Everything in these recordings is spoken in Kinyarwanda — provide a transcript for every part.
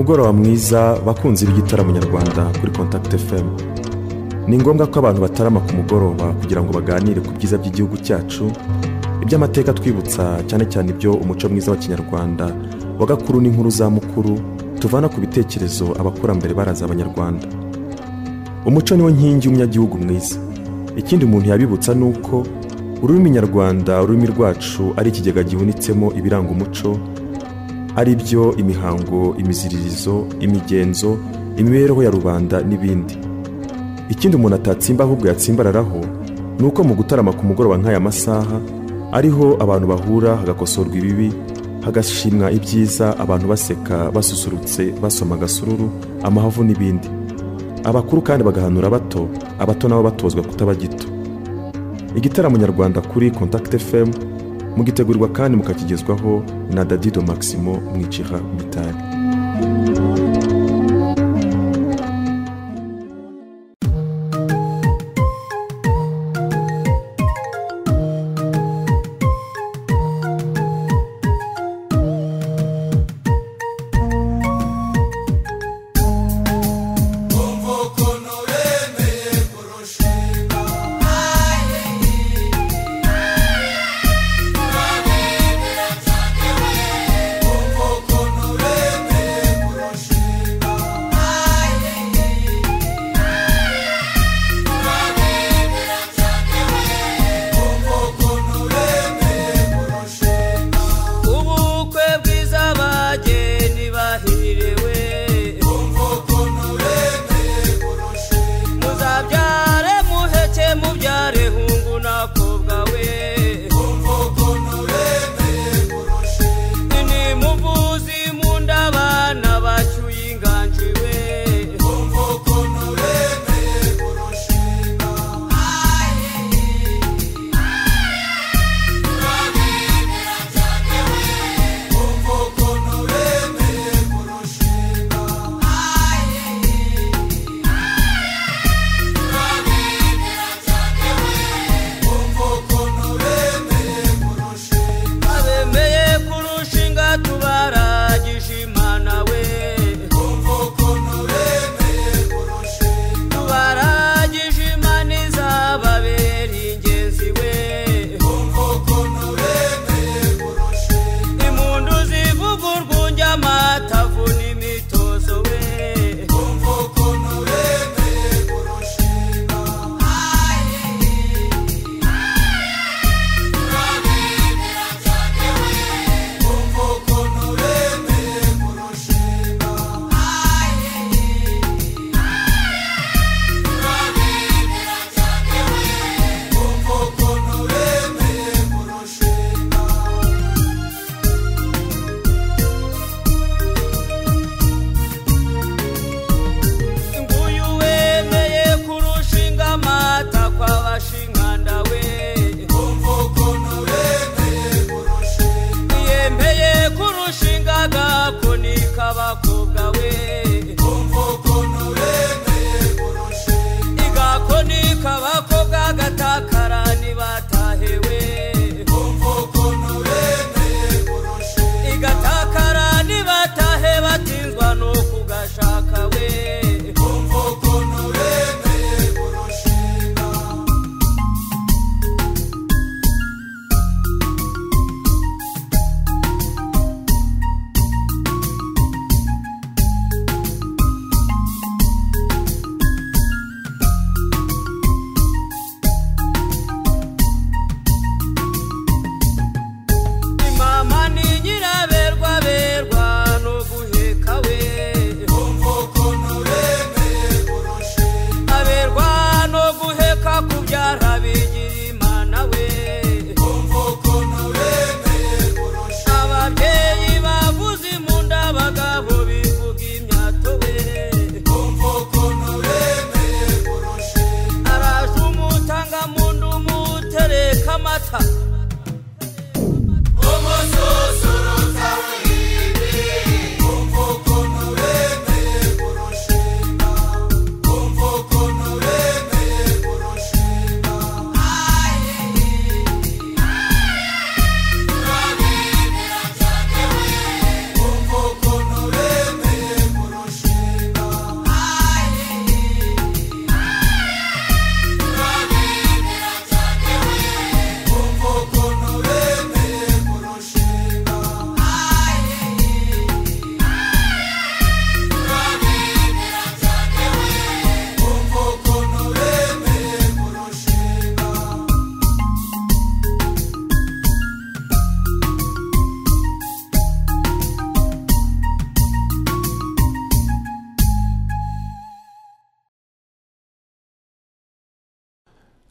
umugoroba mwiza bakunzi b'igitaramo nyarwanda kuri Contact FM. Ni ngombwa ko abantu batarama ku mugoroba kugira ngo baganire ku byiza by'igihugu cyacu, iby'amateka twibutsa cyane cyane ibyo umuco mwiza wa kinyarwanda wagakuru n'inkuru za mukuru tuvana ku bitekerezo abakurambere baraza abanyarwanda. Umuco niwo nkingi y'umunyagihugu mwiza. Ikindi umuntu yabibutsa nuko ururimi nyarwanda, ururimi rwacu ari ikigega gihunitsemo ibiranga umuco, ari byo imihango, imiziririzo, imigenzo, imibereho ya rubanda n'ibindi. Ikindi umuntu atatsimba ahubwo yatsimbararaho nuko mu gutarama ku mugoroba nk'aya masaha ariho abantu bahura hagakosorwa ibibi, hagashimwa ibyiza, abantu baseka, basusurutse, basoma gasururu, amahavu n'ibindi. Abakuru kandi bagahanura abato nabo batozwa kutaba gito. Igitaramo nyarwanda kuri Contact FM mugitegurirwa kandi mukakigezwaho na Dadido Maximo Mwiciha Mitali.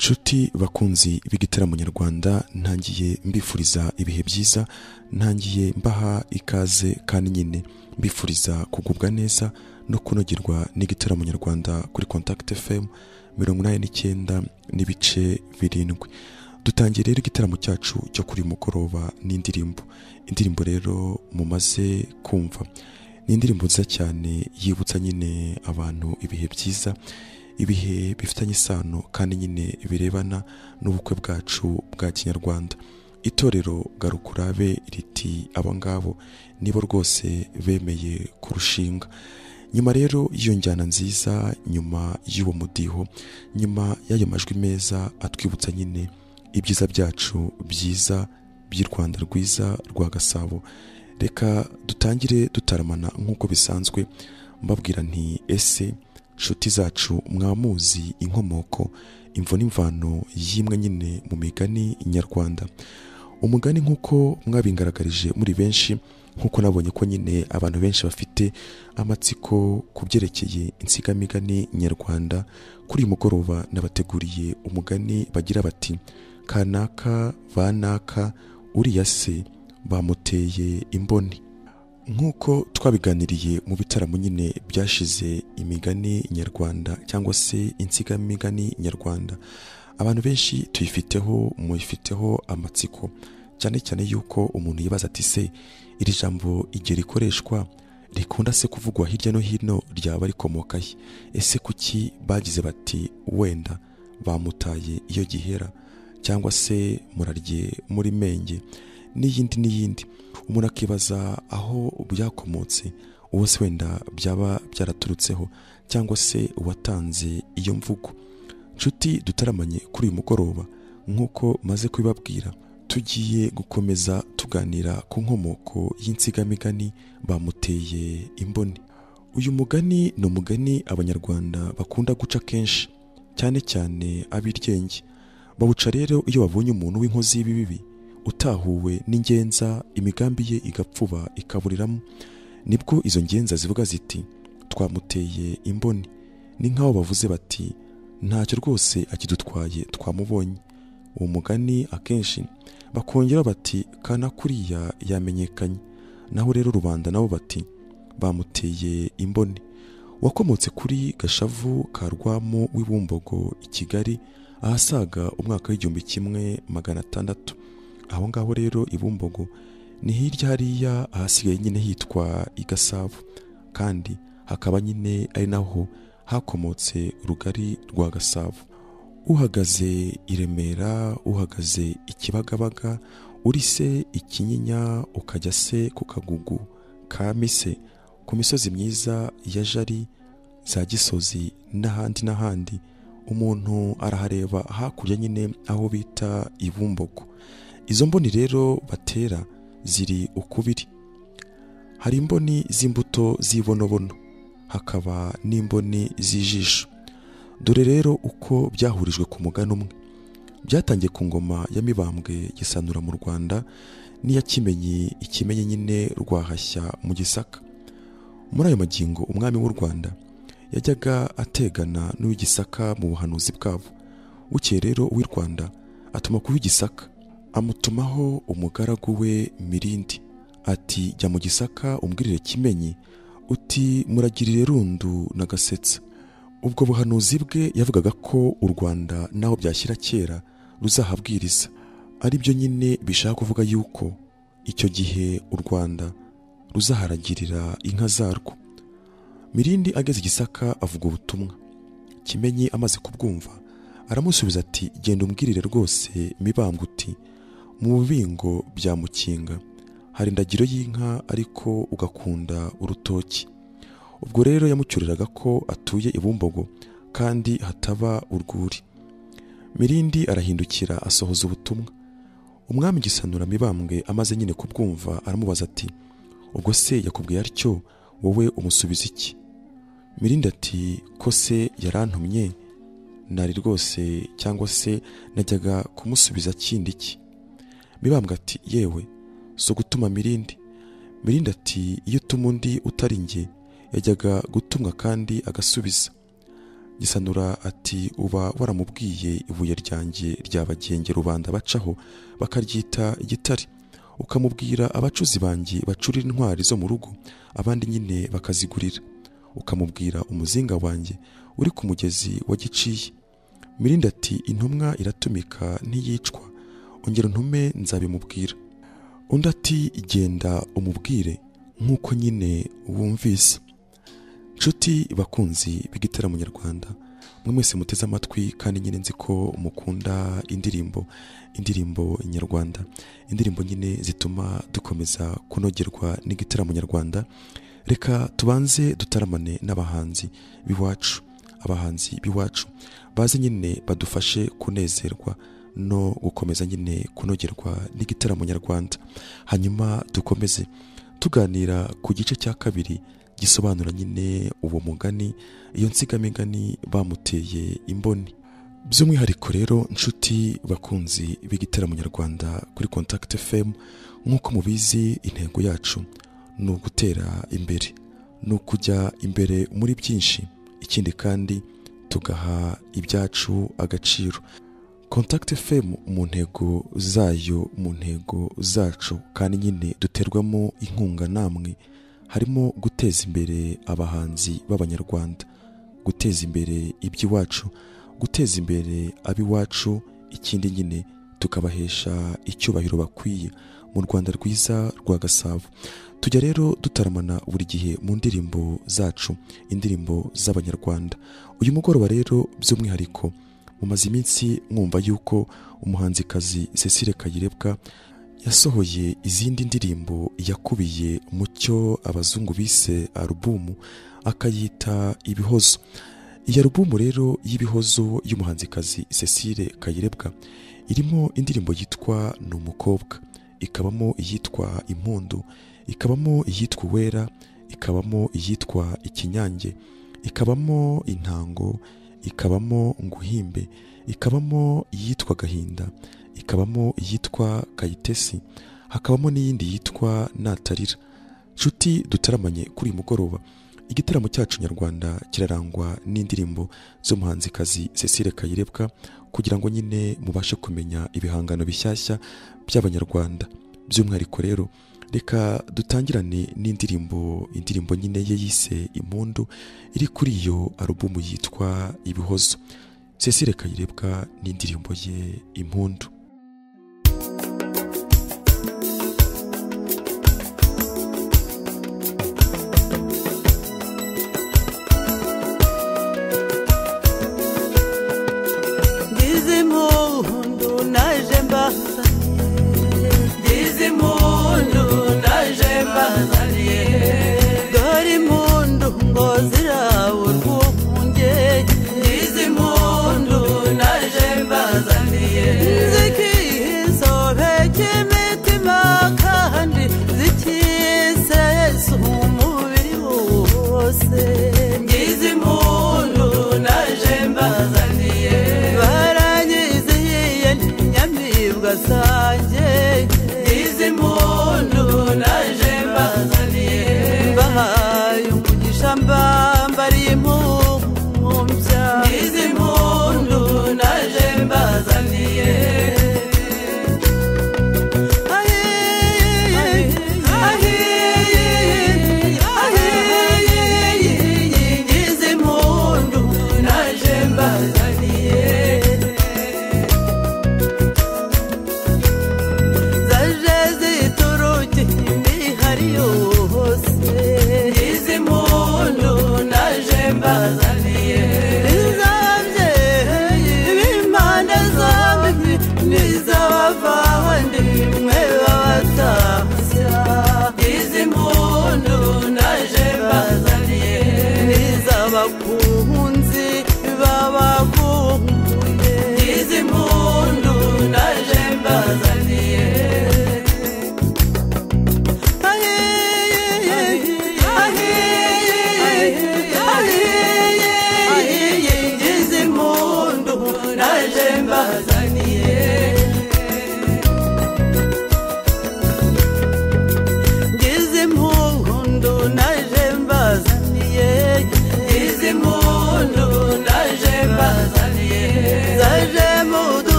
nshuti bakunzi b'igitaramo nyarwanda, ntangiye mbifuriza ibihe byiza, ntangiye mbaha ikaze kandi nyine mbifuriza kugubwa neza no kunogerwa n'igitaramo nyarwanda kuri Contact FM 89 n'ibice 7. Dutangiye rero igitaramo cyacu cyo kuri mugoroba n'indirimbo rero mumaze kumva. Ni indirimbo nziza cyane yibutsa nyine abantu ibihe byiza, ibihe bifitanye isano kandi nyine birebana n'ubukwe bwacu bwa kinyarwanda. Itorero Garukurabe riti abo ngabo nibo rwose bemeye kurushinga. Nyuma rero iyo njyana nziza, nyuma y'uwo mudiho, nyuma y'ayo majwi meza atwibutsa nyine ibyiza byacu byiza by'i Rwanda rwiza rwa Gasabo, reka dutangire dutaramana nk'uko bisanzwe mbabwira nti ese nshuti zacu mwamuzi inkomoko, imvo n'imvano y'imwe nyine mu migani nyarwanda. Umugani nk'uko mwabingaragarije muri benshi, nk'uko nabonye ko nyine abantu benshi bafite amatsiko ku byerekeye insigamigani nyarwanda, kuri uyu mugoroba nabateguriye umugani bagira bati kanaka banaka uriya se bamuteye imboni. Nk'uko twabiganiriye mu bitaramo nyine byashize imigani nyarwanda cyangwa se insigamigani nyarwanda, abantu benshi muyifiteho amatsiko, cyane cyane yuko umuntu yibaza ati se iri jambo igihe rikoreshwa rikunda se kuvugwa hirya no hino ryaba rikomoka he? Ese kuki bagize bati wenda bamutaye iyo gihera, cyangwa se murarye muri menge, n'iyindi. Umuntu akibaza aho byakomotse, uwo se wenda byaba byaraturutseho, cyangwa se uwatanze iyo mvugo. Nshuti dutaramanye kuri uyu mugoroba, nk'uko maze kubibabwira, tugiye gukomeza tuganira ku nkomoko y'insigamigani bamuteye imboni. Uyu mugani ni umugani abanyarwanda bakunda guca kenshi, cyane cyane ab'iryenge. Bawuca rero iyo babonye umuntu w'inkozi y'ibibi utahuwe n'ingenza, imigambi ye igapfuba ikaburiramo, nibwo izo ngenza zivuga ziti twamuteye imboni. Ni nk'aho bavuze bati ntacyo rwose akidutwaye twamubonye. Uwo mugani akenshi bakongera bati kana kuriya yamenyekanye, naho rero rubanda nabo bati bamuteye imboni. Wakomotse kuri Gashavu ka Rwamo w'Ibumbogo i Kigali ahasaga umwaka w'1600. Aho ngaho rero Ibumbogo ni hirya hariya ahasigaye nyine hitwa i Gasabo, kandi hakaba nyine ari naho hakomotse rugari rwa Gasabo. Uhagaze i Remera, uhagaze i Kibagabaga, uri se i Kinyinya, ukajya se ku Kagugu ka Mise, ku misozi myiza ya Jari, za Gisozi n'ahandi, umuntu arahareba hakurya nyine aho bita Ibumbogo. Izo mboni rero batera ziri ukubiri. Hari imboni z'imbuto z'ibonobono, hakaba n'imboni z'ijisho. Dore rero uko byahurijwe ku mugani umwe. Byatangiye ku ngoma ya Mibambwe Gisanura mu Rwanda, n'iya Kimenyi Ikimenyi nyine Rwahashya mu Gisaka. Muri ayo magingo umwami w'u Rwanda yajyaga ategana n'uw'Igisaka mu buhanuzi bwabo. Bukeye rero uw'i Rwanda atuma ku w'Igisaka, amutumaho umugaragu we Mirindi, ati jya mu Gisaka umbwirire Kimenyi uti muragirire Rundu na Gasetsa. Ubwo buhanuzi bwe yavugaga ko u Rwanda naho byashyira kera ruzahabwiriza, ari byo nyine bishaka kuvuga yuko icyo gihe u Rwanda ruzaharagirira inka zarwo. Mirindi ageze i Gisaka avuga ubutumwa. Kimenyi amaze kubwumva aramusubiza ati genda umbwirire rwose Mibambwe uti mu bubingo bya Mukinga hari indagiro y'inka, ariko ugakunda urutoki. Ubwo rero yamucyuriraga ko atuye Ibumbogo kandi hataba urwuri. Mirindi arahindukira asohoza ubutumwa. Umwami Gisanura Mibambwe amaze nyine kubwumva aramubaza ati ubwo se yakubwiye atyo, wowe umusubiza iki? Mirindi ati ko se yarantumye, nari rwose cyangwa se najyaga kumusubiza kindi iki? Mibambwe ati yewe so gutuma Mirindi. Mirindi ati iyo utuma undi utari njye yajyaga gutumwa kandi agasubiza. Gisanura ati uba waramubwiye ibuye ryanjye ryabagenge rubanda bacaho bakaryita igitare, ukamubwira abacuzi banjye bacurira intwari zo mu rugo abandi nyine bakazigurira, ukamubwira umuzinga wanjye uri ku mugezi wa Giciye. Mirindi ati intumwa iratumika ntiyicwa, ongera ntume nzabimubwira. Undi ati genda umubwire nk'uko nyine wumvise. Nshuti bakunzi b'Igitaramo Nyarwanda, mwe mwese muteze amatwi kandi nyine nzi ko mukunda indirimbo nyarwanda, indirimbo nyine zituma dukomeza kunogerwa n'Igitaramo Nyarwanda. Reka tubanze dutaramane n'abahanzi biwacu baze nyine badufashe kunezerwa no gukomeza nyine kunogerwa n'Igitaramo Nyarwanda. Hanyuma dukomeze tuganira ku gice cya kabiri gisobanura nyine uwo mugani, iyo nsigamigani bamuteye imboni. By'umwihariko rero nshuti bakunzi b'Igitaramo Nyarwanda kuri Contact FM, nk'uko mubizi intego yacu ni ugutera imbere, ni ukujya imbere muri byinshi, ikindi kandi tugaha ibyacu agaciro. Contact FM mu ntego zayo, mu ntego zacu kandi nyine duterwamo inkunga namwe, harimo guteza imbere abahanzi b'Abanyarwanda, guteza imbere iby'iwacu, guteza imbere abiwacu, ikindi nyine tukabahesha icyubahiro bakwiye mu Rwanda rwiza rwa Gasabo. Tujya rero dutaramana buri gihe mu ndirimbo zacu, indirimbo z'Abanyarwanda. Uyu mugoroba rero by'umwihariko mumaze iminsi mwumva yuko umuhanzikazi Cecile Kayirebwa yasohoye izindi ndirimbo yakubiye mu cyo abazungu bise alubumu, akayita Ibihozo. Iyi alubumu rero y'Ibihozo y'umuhanzikazi Cecile Kayirebwa irimo indirimbo yitwa Ni Umukobwa, ikabamo iyitwa Impundu, ikabamo iyitwa Uwera, ikabamo iyitwa Ikinyange, ikabamo Intango, ikabamo Nguhimbe, ikabamo iyitwa Gahinda, ikabamo iyitwa Kayitesi, hakabamo n'iyindi yitwa Natarira. Nshuti dutaramanye kuri mugoroba, igitaramo cyacu nyarwanda kirarangwa n'indirimbo z'umuhanzikazi Cecile Kayirebwa, kugira ngo nyine mubashe kumenya ibihangano bishyashya by'Abanyarwanda. By'umwihariko rero reka dutangirane n'indirimbo nyine ye yise Impundu, iri kuri iyo alubumu yitwa Ibihozo. Cecile Kayirebwa n'indirimbo ye Impundu.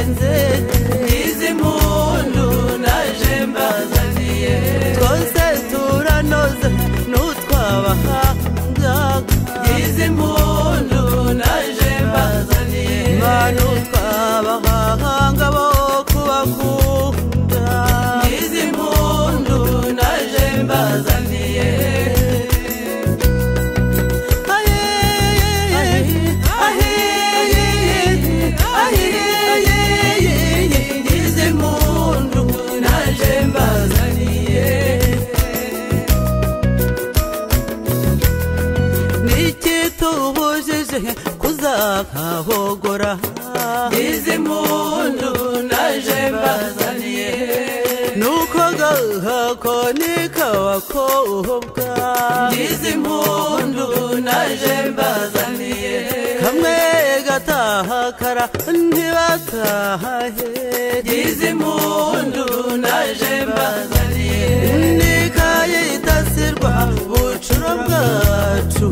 turarenze izi mpundu naje mbazaniye twose turanoze n'utwabahanga izi mpundu naje mbazaniye manu twabahanga bo kubakunda izi mpundu naje mbazaniye kuzakahogora izi mpundu naje mbazaniye nuko gahako nikabakobwa izi mpundu naje mbazaniye kamwe gatahakara ntibatahahe izi mpundu naje mbazaniye nikayitasirwa bucuro bwacu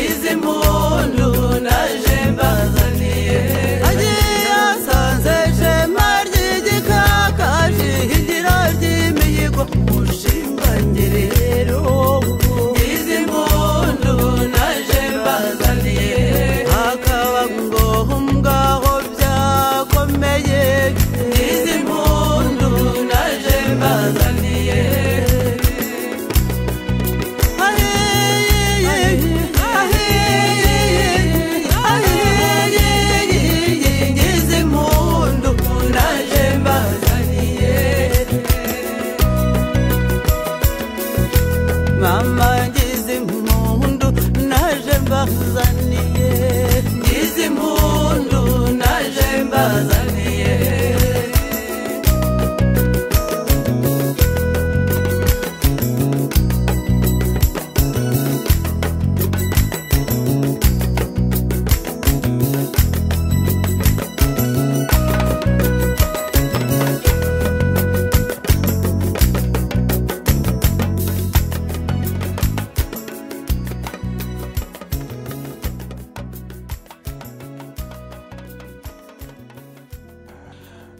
izi mpundu naje mbazaniye agiye asanze shema ry'igikakaje igira ry'imihigo mushingangiriro izi mpundu naje mbazaniye hakaba ngombwaho byakomeye izi mpundu naje mbazaniye mama ngize impundu naje mbazaniye ngize impundu naje mbazaniye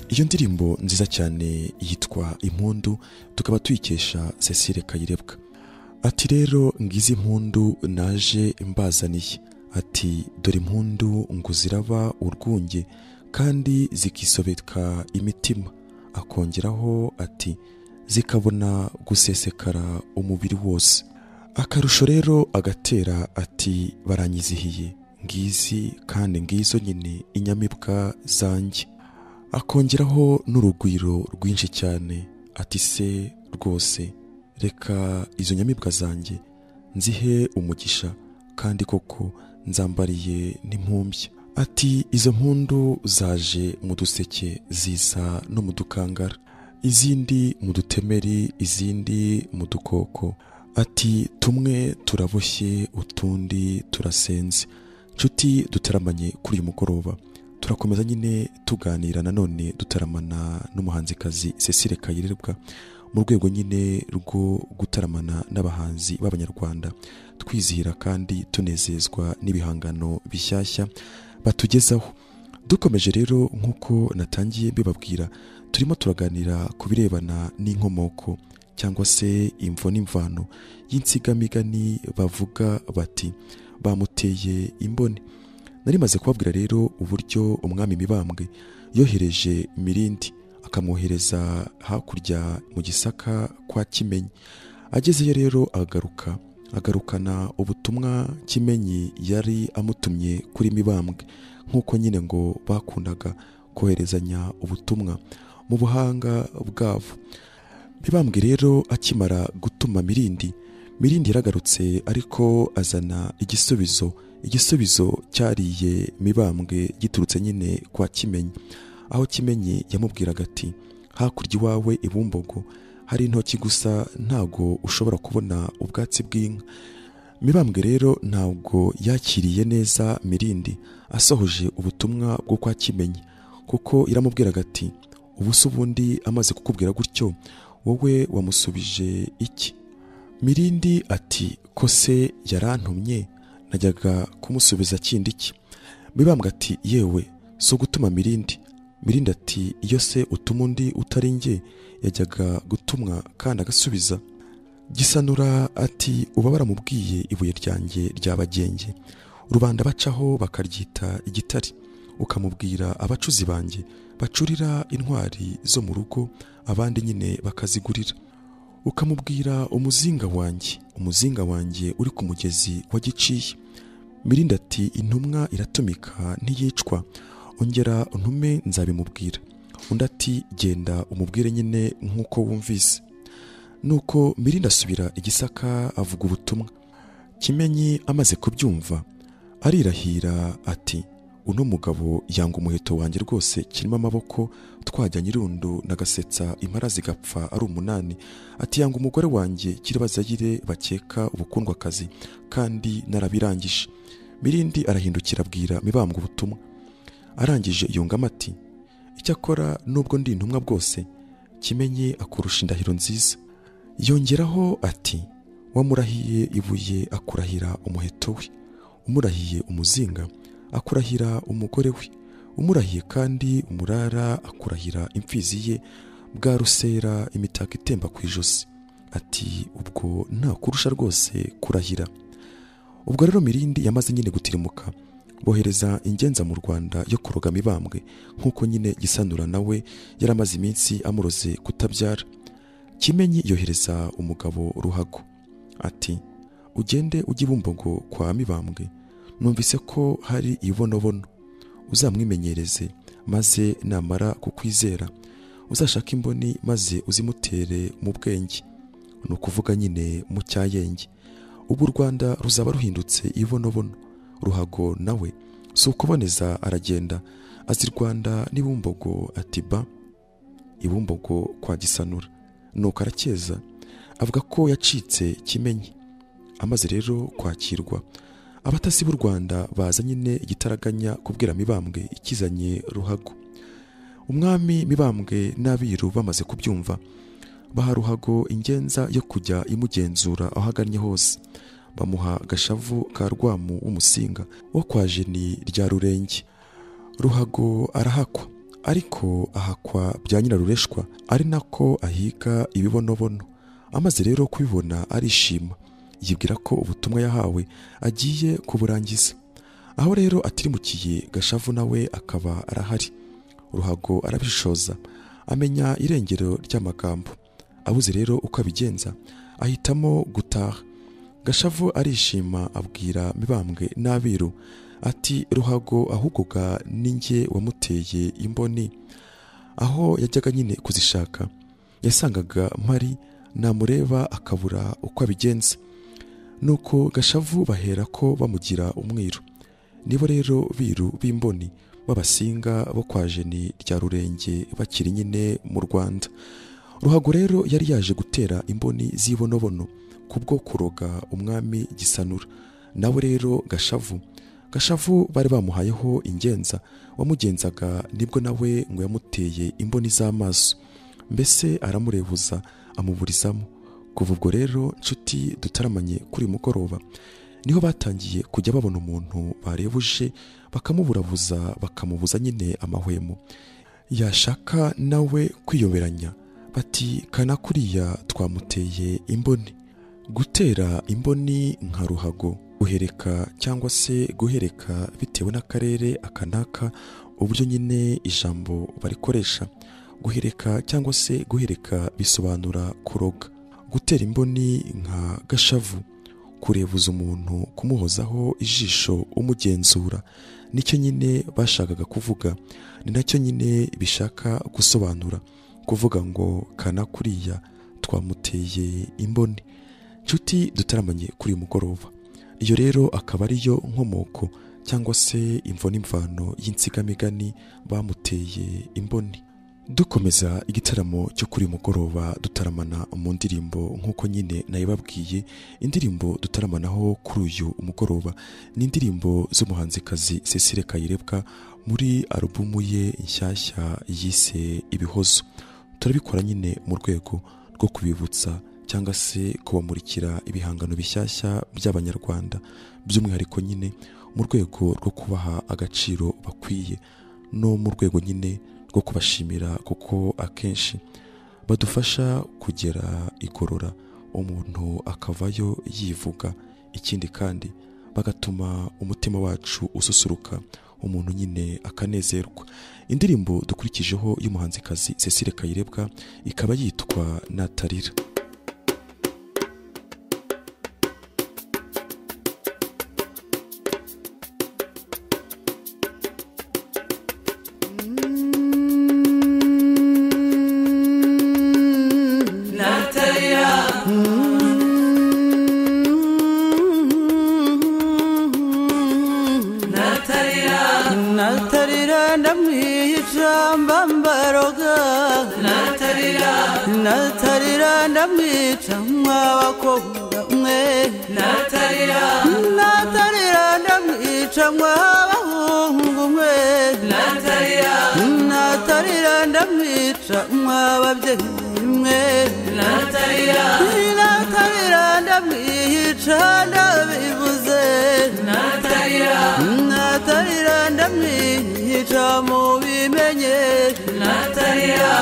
iyo ndirimbo nziza cyane yitwa Impundu tukaba tuyikesha Cecile Kayirebwa. Ati rero ngize impundu naje mbazaniye, ati dore impundu ngo ziraba urwunge kandi zikisobeka imitima, akongeraho ati zikabona gusesekara umubiri wose. Akarusho rero agatera ati baranyizihiye ngizi kandi ngizo nyine inyamibwa zanjye. Akongeraho n'urugwiro rwinshi cyane ati se rwose reka izo nyamibwa zanjye nzihe umugisha kandi koko nzambariye n'impumbya. Ati izo mpundu zaje mu duseke ziza no mu dukangara, izindi mu dutemeri izindi mu dukoko. Ati tumwe turaboshye utundi turasenze. Nshuti dutaramanye kuri uyu mugoroba turakomeza nyine tuganira nanone dutaramana n'umuhanzikazi Cecile Kayirebwa mu rwego nyine rwo gutaramana n'abahanzi b'abanyarwanda, twizihira kandi tunezezwa n'ibihangano bishyashya batugezaho. Dukomeje rero nk'uko natangiye bibabwira, turimo turaganira ku birebana n'inkomoko cyangwa se imvo n'imvano y'insigamigani bavuga bati bamuteye imboni. Nari maze kubabwira rero uburyo umwami Mibambwe yohereje Mirindi akamwohereza hakurya mu Gisaka kwa Kimenyi. Agezeyo rero agarukana ubutumwa Kimenyi yari amutumye kuri Mibambwe, nk'uko nyine ngo bakundaga koherezanya ubutumwa mu buhanga bwabo. Mibambwe rero akimara gutuma Mirindi yaragarutse ariko azana igisubizo cyariye Mibambwe giturutse nyine kwa Kimenyi, aho Kimenyi yamubwiraga ati hakurya iwawe ibumbogo hari intoki gusa ntago ushobora kubona ubwatsi bw'inka. Mibambwe rero ntabwo yakiriye neza Mirindi asohoje ubutumwa bwo kwa Kimenyi, kuko iramubwiraga ati ubu se ubundi amaze kukubwira gutyo wowe wamusubije iki? Mirindi ati ko se yarantumye najyaga kumusubiza kindi iki? Mibambwe ati yewe so gutuma Mirindi Mirindi ati iyo se utuma undi utari njye yajyaga gutumwa kandi agasubiza. Gisanura ati uba baramubwiye ibuye ryanjye ry'abagenge rubanda bacaho bakaryita igitare, ukamubwira abacuzi banjye bacurira intwari zo mu rugo abandi nyine bakazigurira, ukamubwira umuzinga wanjye uri ku mugezi wa Giciye. Mirindi ati intumwa iratumika ntiyicwa, ongera untume nzabimubwira. Undi ati genda umubwire nyine nk'uko wumvise. Nuko Mirindi asubira i Gisaka avuga ubutumwa. Kimenyi amaze kubyumva arirahira ati uno mugabo yanga umuheto wanjye rwose kirimo amaboko, twajya Nyirundu nagasetsa impara zigapfa ari 8. Ati yanga umugore wanjye kiribazayire bakeka ubukundwakazi kandi narabirangije. Mirindi arahindukira abwira Mibambwe ubutumwa. Arangije yungamo ati icyakora nubwo ndi intumwa bwose Kimenyi akurusha indahiro nziza. Yongeraho ati wamurahiye ibuye akurahira umuheto we, umurahiye umuzinga akurahira umugore we, umurahiye kandi umurara akurahira imfizi ye, bwa rusera imitako itemba ku ijosi. Ati ubwo nta kurusha rwose kurahira. Ubwo rero Mirindi yamaze nyine gutirimuka, bohereza ingenza mu Rwanda yo kuroga Mibambwe nk'uko nyine Gisanura nawe yaramaze iminsi amuroze kutabyara. Kimenyi yohereza umugabo Ruhago ati ugende ujye Bumbogo kwa Mibambwe, numvise ko hari ibonobono, uzamwimenyereze maze namara kukwizera uzashaka imboni maze uzimutere mu bwenge, ni ukuvuga nyine mu cyayenge. Ubu Rwanda ruzaba ruhindutse ibonobono. Ruhago nawe si ukuboneza aragenda azi Rwanda ni Bumbogo. Ati ba ibumbogo kwa Gisanura. Nuko arakeza avuga ko yacitse Kimenyi. Amaze rero kwakirwa, abatasi b'u Rwanda baza nyine igitaraganya kubwira Mibambwe ikizanye Ruhago. Umwami Mibambwe n'abiru bamaze kubyumva, baha Ruhago ingenza yo kujya imugenzura aho agannye hose. Bamuha Gashavu ka Rwamu w'umusinga wo kwa Jeni rya Rurenge. Ruhago arahakwa, ariko ahakwa bya Nyirarureshwa, ari nako ahiga ibibonobono. Amaze rero kubibona arishima, yibwira ko ubutumwa yahawe agiye kuburangiza. Aho rero atirimukiye Gashavu nawe akaba arahari. Ruhago arabishoza, amenya irengero ry'amagambo. Abuze rero uko abigenza, ahitamo gutaha. Gashavu arishima abwira Mibambwe n'abiru ati Ruhago ahubwoga ninjye wamuteye imboni. Aho yajyaga nyine kuzishaka yasangaga mpari, namureba akabura uko abigenza. Nuko Gashavu bahera ko bamugira umwiru. Nibo rero biru b'imboni b'abasinga bo kwa Jeni rya Rurenge bakiri nyine mu Rwanda. Ruhago rero yari yaje gutera imboni z'ibonobono kubwo kuroga umwami Gisanura. Nawe rero Gashavu bari bamuhayeho ingenza wamugenzaga, nibwo nawe ngo yamuteye imboni z'amaso, mbese aramurebuza amuburizamo. Kuva ubwo rero nshuti dutaramanye kuri mugoroba, niho batangiye kujya babona umuntu barebuje bakamuburabuza, bakamubuza nyine amahwemo. Yashaka nawe kwiyoberanya bati kana kuriya twamuteye imboni. Gutera imboni nka Ruhago, guhereka cyangwa se guhereka bitewe n'akarere akanaka uburyo nyine ijambo barikoresha. Guhereka cyangwa se guhereka bisobanura kuroga. Gutera imboni nka Gashavu, kurebuza umuntu, kumuhozaho ijisho umugenzura, nicyo nyine bashakaga kuvuga. Ni nacyo nyine bishaka gusobanura, kuvuga ngo kana kuriya twamuteye imboni. Nshuti dutaramanye kuri mugoroba, iyo rero akaba ariyo nkomoko cyangwa se imvo n'imvano y'insigamigani bamuteye imboni. Dukomeza igitaramo cyo kuri mugoroba dutaramana mu ndirimbo nk'uko nyine nayibabwiye. Indirimbo dutaramanaho kuri uyu umugoroba ni indirimbo z'umuhanzikazi Cecile Kayirebwa muri alubumu ye nshyashya yise Ibihozo. Turabikora nyine mu rwego rwo kubibutsa cyangwa se kubamurikira ibihangano bishyashya by'Abanyarwanda, by'umwihariko nyine mu rwego rwo kubaha agaciro bakwiye, no mu rwego nyine rwo kubashimira kuko akenshi badufasha kugera igorora umuntu akavayo yivuga, ikindi kandi bagatuma umutima wacu ususuruka, umuntu nyine akanezerwa. Indirimbo dukurikijeho y'umuhanzikazi Cecile Kayirebwa ikaba yitwa Natarira. Natarira ndamwica mbambaroga, natarira ndamwica mw'abakobwa mwe, natarira ndamwica mw'abahungu mwe, natarira ndamwica mw'ababyeyi mwe, natarira ndamwica ndabivuze, natarira ndamwica mubimenye, natarira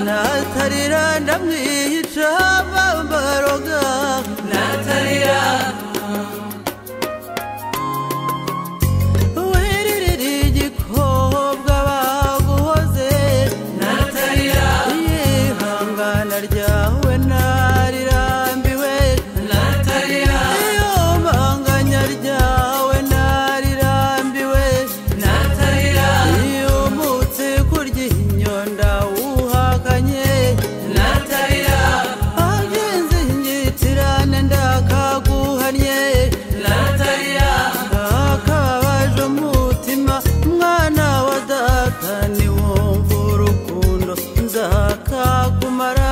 natarira ndamwica bambaroga, natarira wiririra igikobwa baguhoze, natarira ihangana ryawe narirambiwe, natarira iyo banganya ryawe narirambiwe, natarira iyo umutse kurya inyonda uhakanye, natarira agenze ingitirane ndakaguhanye, natarira akabaje umutima mwana wa data niwumva urukundo nzakakumara.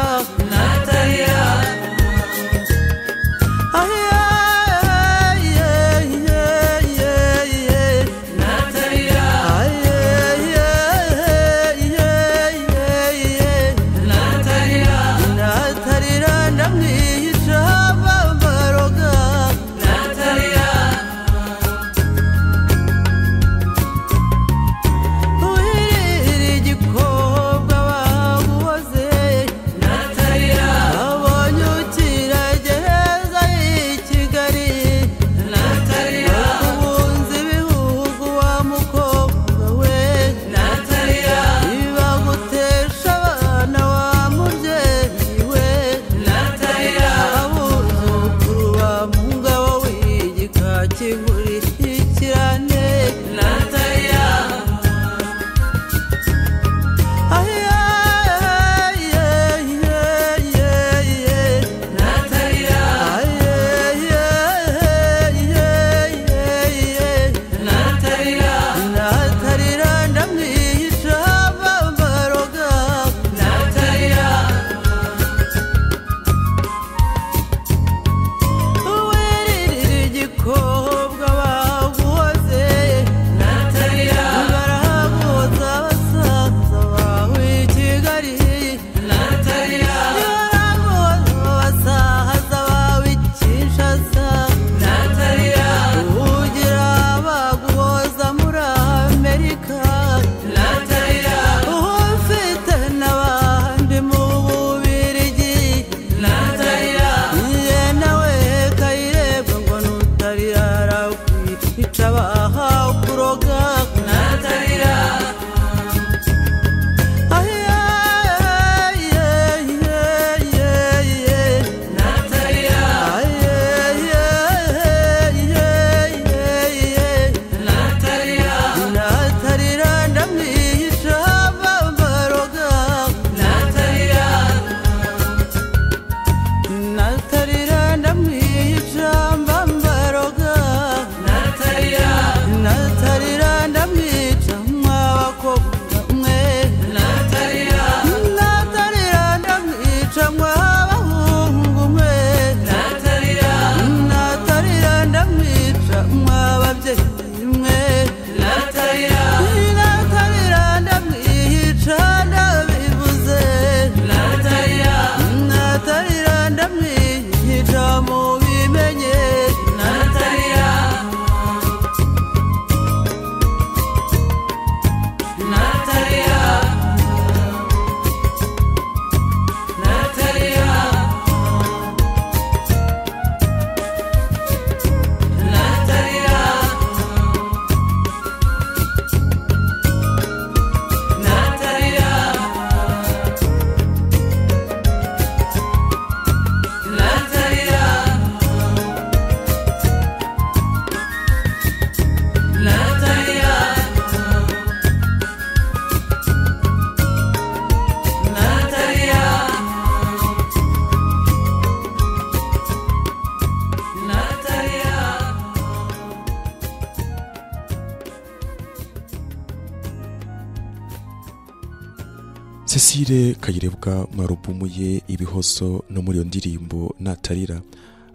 Cecile Kayirebwa mu alubumu ye Ibihozo no muri iyo ndirimbo Natarira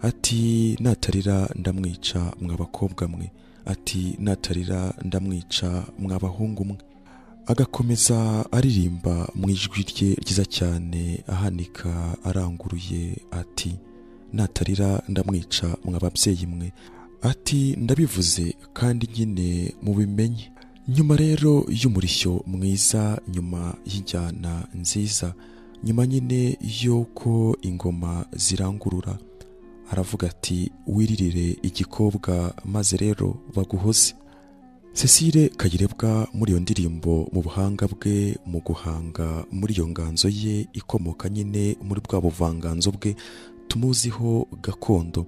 ati natarira ndamwica mw'abakobwa mwe, ati natarira ndamwica mw'abahungu mwe. Agakomeza aririmba mu ijwi rye ryiza cyane ahanika aranguruye ati natarira ndamwica mw'ababyeyi mwe, ati ndabivuze kandi nyine mubimenye. Nyuma rero y'umurishyo mwiza, nyuma y'injyana nziza, nyuma nyine y'uko ingoma zirangurura, aravuga ati wiririre igikobwa maze rero baguhoze. Cecile Kayirebwa muri iyo ndirimbo mu buhanga bwe mu guhanga muri iyo nganzo ye ikomoka nyine muri bwa buvanganzo bwe tumuziho gakondo,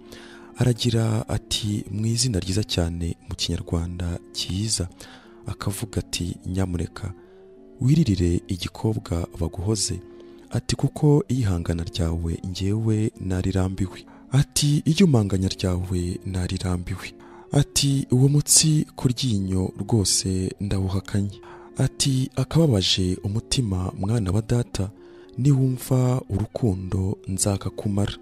aragira ati mu izina ryiza cyane mu kinyarwanda cyiza, akavuga ati nyamureka wiririre igikobwa baguhoze, ati kuko ihangana ryawe njyewe narirambiwe, ati iryumanganya ryawe narirambiwe, ati uwo mutsi ku ryinyo rwose ndawuhakanye, ati akababaje umutima mwana wa data, niwumva urukundo nzakakumara.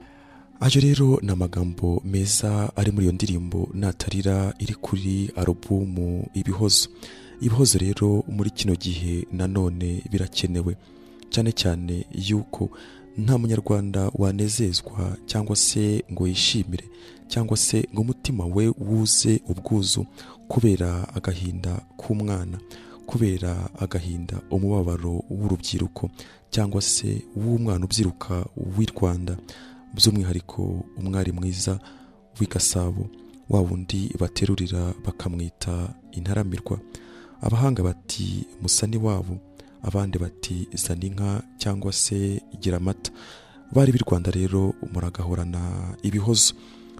Ayo rero ni amagambo meza ari muri iyo ndirimbo Natarira iri kuri alubumu Ibihozo. Ibihozo rero muri kino gihe nanone birakenewe, cyane cyane yuko nta munyarwanda wanezezwa cyangwa se ngo yishimire cyangwa se ngo umutima we wuze ubwuzu kubera agahinda k'umwana, kubera agahinda umubabaro w'urubyiruko cyangwa se w'umwana ubyiruka w'i Rwanda, by'umwihariko umwari mwiza w'i Gasabo, wa wundi baterurira bakamwita intaramirwa. Abahanga bati musani wabo, abandi bati zana inka cyangwa se gira amata. Bari b'i Rwanda rero muragahorana ibihozo.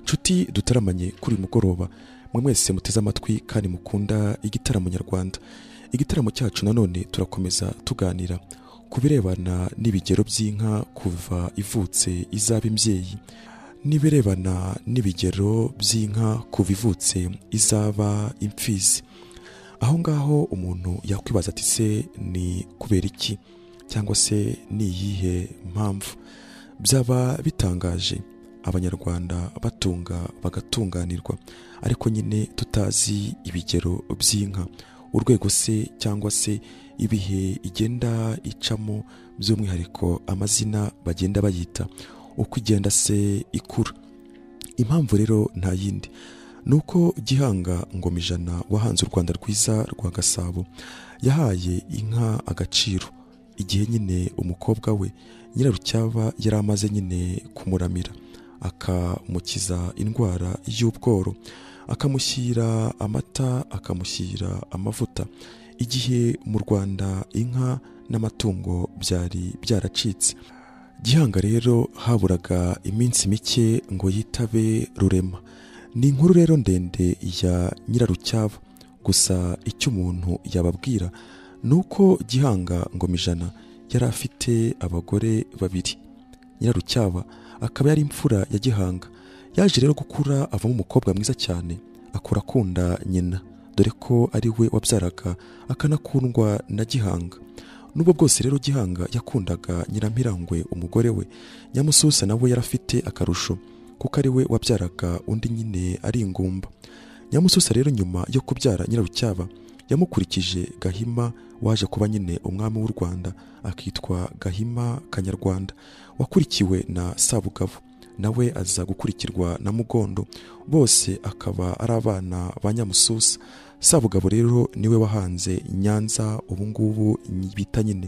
Nshuti dutaramanye kuri mugoroba, mwe mwese muteze amatwi kandi mukunda igitaramo nyarwanda. Igitaramo cyacu nanone turakomeza tuganira ku birebana n'ibigero by'inka kuva ivutse izaba imbyeyi, n'ibirebana n'ibigero by'inka kuva ivutse izaba imfizi. Aho ngaho umuntu yakwibaza ati se ni kubera iki cyangwa se ni iyihe mpamvu? Byaba bitangaje abanyarwanda batunga bagatunganirwa, ariko nyine tutazi ibigero by'inka, urwego se cyangwa se ibihe igenda icamo, by'umwihariko amazina bagenda bayita uko igenda se ikura. Impamvu rero nta yindi, nuko Gihanga Ngomijana wahanze u Rwanda rwiza rwa Gasabo yahaye inka agaciro igihe nyine umukobwa we Nyirarucyaba yari amaze nyine kumuramira, akamukiza indwara y'ubworo, akamushyira amata, akamushyira amavuta, igihe mu Rwanda inka n'amatungo byari byaracitse. Gihanga rero haburaga iminsi mike ngo yitabe Rurema. Ni inkuru rero ndende ya Nyirarucyaba, gusa icyo umuntu yababwira nuko Gihanga Ngomijana yari afite abagore babiri. Nyirarucyaba akaba yari imfura ya Gihanga. Yaje rero gukura avamo umukobwa mwiza cyane, akura akunda nyina, dore ko ari we wabyaraga akanakundwa na Gihanga. Nubwo bwose rero Gihanga yakundaga Nyirampirangwe umugore we, Nyamususa nawe yari afite akarusho kuko ari we wabyaraga undi nyine ari ingumba. Nyamususa rero nyuma yo kubyara Nyirarucyaba yamukurikije Gahima waje kuba nyine umwami w'u Rwanda, akitwa Gahima Kanyarwanda, wakurikiwe na Sabugabo, nawe aza gukurikirwa na Mugondo, bose akaba ari abana ba Nyamususa. Sabugabo rero niwe wahanze Nyanza ubu ngubu bita nyine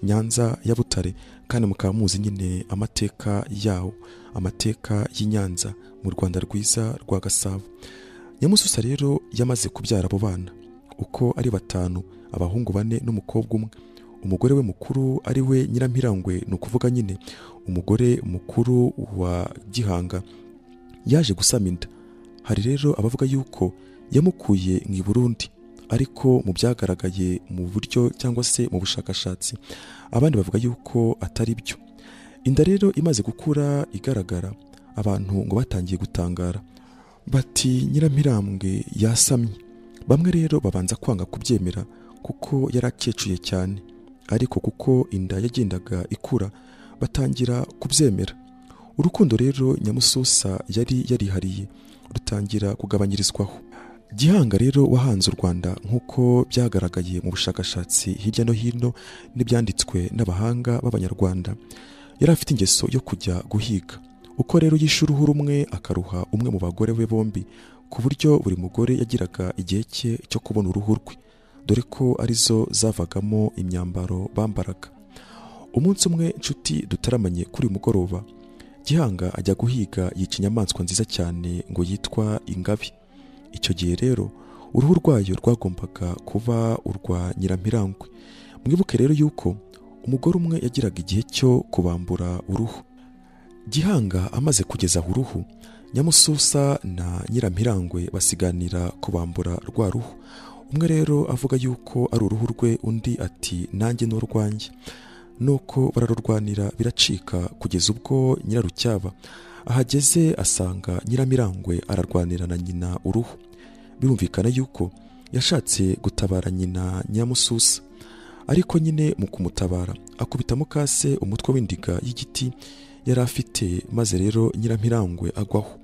Nyanza ya Butare, kandi mukaba muzi nyine amateka yawo, amateka y'Inyanza mu Rwanda rwiza rwa Gasabo. Nyamususa rero yamaze kubyara abo bana uko ari batanu, abahungu 4 n'umukobwa umwe. Umugore we mukuru ari we Nyirampirangwe, ni ukuvuga nyine umugore mukuru wa Gihanga, yaje gusama inda. Hari rero abavuga yuko yamukuye mu Burundi, ariko mu byagaragaye mu buryo cyangwa se mu bushakashatsi abandi bavuga yuko atari byo. Inda rero imaze gukura igaragara, abantu ngo batangiye gutangara bati Nyirampirangwe yasamye. Bamwe rero babanza kwanga kubyemera kuko yarakecuye cyane, ariko kuko inda yagendaga ikura batangira kubyemera. Urukundo rero Nyamususa yari yarihariye rutangira kugabanyirizwaho. Gihanga rero wahanze u Rwanda nk'uko byagaragaye mu bushakashatsi hirya no hino n'ibyanditswe n'abahanga b'Abanyarwanda, yari afite ingeso yo kujya guhiga. Uko rero yishe uruhu rumwe akaruha umwe mu bagore be bombi, ku buryo buri mugore yagiraga igihe cye cyo kubona uruhu rwe, dore ko arizo zavagamo imyambaro bambaraga. Umunsi umwe nshuti dutaramanye kuri uyu mugoroba, Gihanga ajya guhiga yica inyamaswa nziza cyane ngo yitwa ingabi. Icyo gihe rero uruhu rwayo rwagombaga kuba urwa Nyirampirangwe. Mwibuke rero yuko umugore umwe yagiraga igihe cyo kubambura uruhu. Gihanga amaze kugeza uruhu, Nyamususa na Nyirampirangwe basiganira kubambura rwa ruhu. Umwe rero avuga yuko ari uruhu rwe, undi ati nanjye n'urwanjye. Nuko bararurwanira biracika kugeza ubwo Nyirarucyaba ahageze asanga Nyiramirangwe ararwanira na nyina uruhu. Birumvikana yuko yashatse gutabara nyina Nyamususa, ariko nyine mu kumutabara akubita mukase umutwe w'indiga y'igiti yari afite, maze rero Nyirampirangwe agwaho.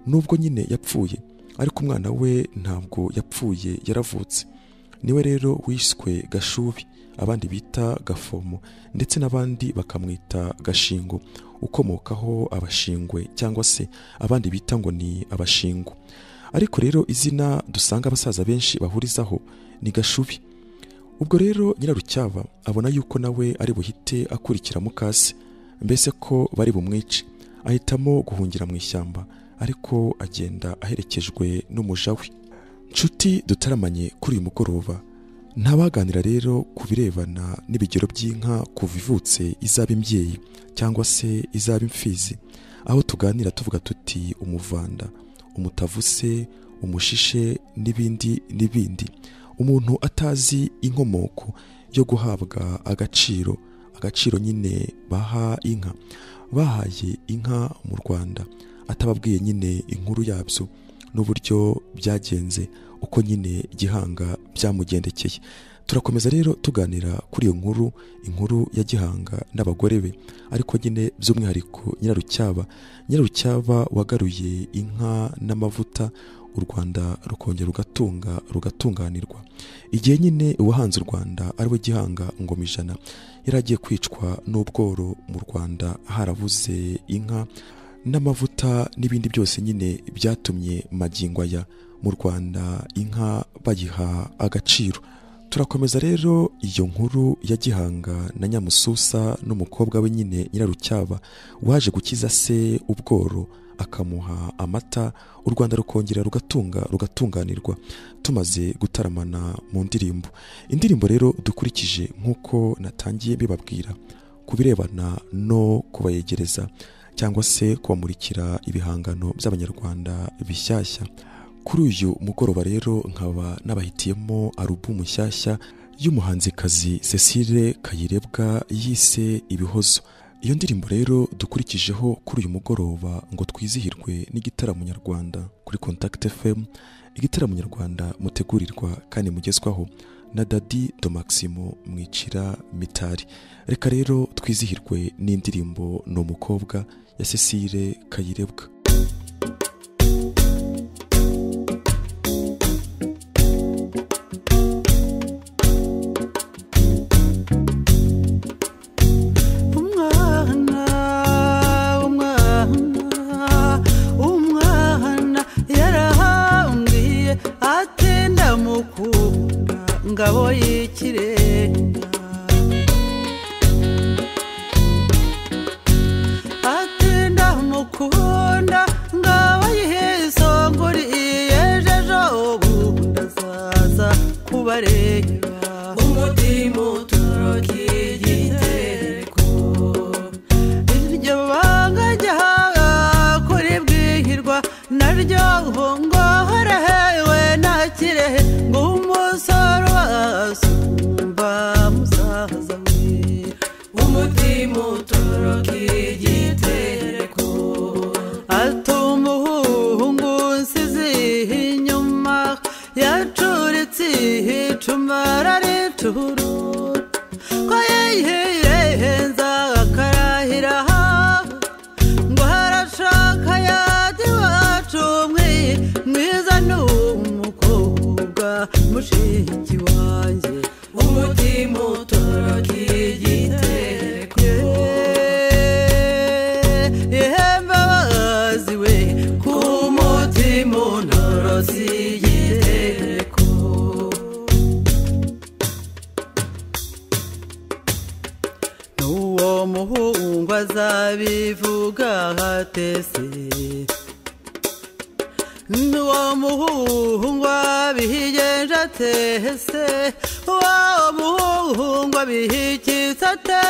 Nubwo nyine yapfuye, ariko umwana we ntabwo yapfuye, yaravutse. Niwe rero wiswe Gashubi, abandi bita Gafomo, ndetse n'abandi bakamwita Gashingo, ukomokaho Abashingwe cyangwa se abandi bita ngo ni Abashingo. Ariko rero izina dusanga abasaza benshi bahurizaho ni Gashubi. Ubwo rero Nyirarucyaba abona yuko nawe ari buhite akurikira mukase, mbese ko bari bumwice, ahitamo guhungira mu ishyamba, ariko agenda aherekejwe n'umuja we. Nshuti dutaramanye kuri uyu mugoroba, ntabaganira rero ku birebana n'ibigero by'inka kuva ivutse izaba imbyeyi cyangwa se izaba imfizi, aho tuganira tuvuga tuti umuvanda, umutavuse, umushishe n'ibindi n'ibindi. Umuntu atazi inkomoko yo guhabwa agaciro nyine baha inka, bahaye inka mu Rwanda atababwiye nyine inkuru yabyo n'uburyo byagenze, uko nyine Gihanga byamugendekeye. Turakomeza rero tuganira kuri iyo inkuru ya Gihanga n'abagore be, ariko nyine by'umwihariko Nyirarucyaba wagaruye inka n'amavuta, u Rwanda rukongera rugatunganirwa. Igihe nyine uwahanze u Rwanda ari we Gihanga Ngoma Ijana yari agiye kwicwa n'ubworo mu Rwanda, harabuze inka n'amavuta n'ibindi byose nyine byatumye magingo aya mu Rwanda inka bayiha agaciro. Turakomeza rero iyo nkuru ya Gihanga na Nyamususa n'umukobwa we nyine Nyirarucyaba waje gukiza se ubworo akamuha amata, u Rwanda rukongera rugatunganirwa. Tumaze gutaramana mu indirimbo rero dukurikije nk'uko natangiye bibabwira ku birebana no kubayegereza cyangwa se kubamurikira ibihangano by'Abanyarwanda bishyashya. Kuri uyu mugoroba rero nkaba nabahitiyemo alubumu nshyashya y'umuhanzikazi Cecile Kayirebwa yise Ibihozo. Iyo ndirimbo rero dukurikijeho kuri uyu mugoroba ngo twizihirwe n'igitaramo nyarwanda kuri Contact FM, igitaramo nyarwanda mutegurirwa kandi mugezwaho na Daddy Do Maximo Mwicira Mitari. Reka rero twizihirwe n'indirimbo No Mukobwa ya Cecile Kayirebwa. Ngabo y'ikirenga atenda mukunda, ngabo yihesonguri yejejo bunda zaza kubareba. Umutima utoroki igitereko, iryo banga jyaha kuri bwihirwa, naryo ngo harahewe nakirehe ngo umusoro asumba musaza we. Umutima utoroka igitereko, atumuhungu nsizi inyuma yacuritse icuma rariturura, ko mushiki wanjye umutima utoroka igitereko Mbabazi we ku mutima utoroka igitereko n'uwo muhungu azabivuga hatese n'uwo muhungu abigenje atese uwo muhungu abihikitse ate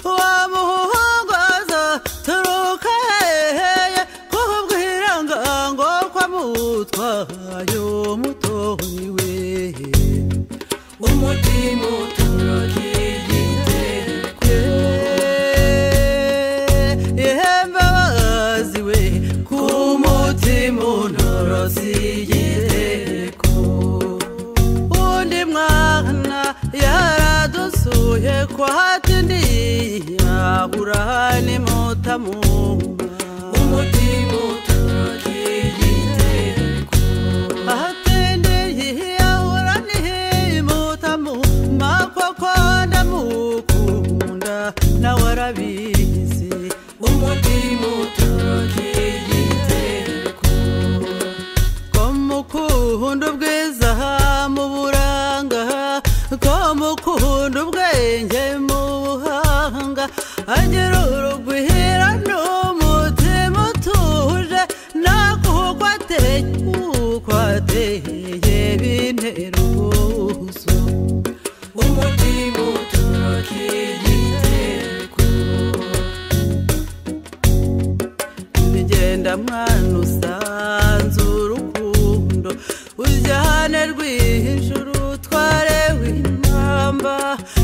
uwo muhungu azaturuka hehe kubwira ngo kwamutwaye umutoni we umutima utoroka igitereko Mbabazi we ku mutima utoroka igitereko undi mwana yaradusuye kwatindi yabura nimutamunga umutima utoroka igitereko atendeye yahura nimutamunga koko ndamukunda nawe arabizi umutima utoroka igitereko ko mukunda ubwiza mu buranga ko mukunda ubwenge mu buhanga agira urugwiro n'umutima utuje nakuko ateye bintera ubwuzu umutima utoroka igitereko nigenda mwana usanze urukundo ujyane rw'ijuru tware w'impamba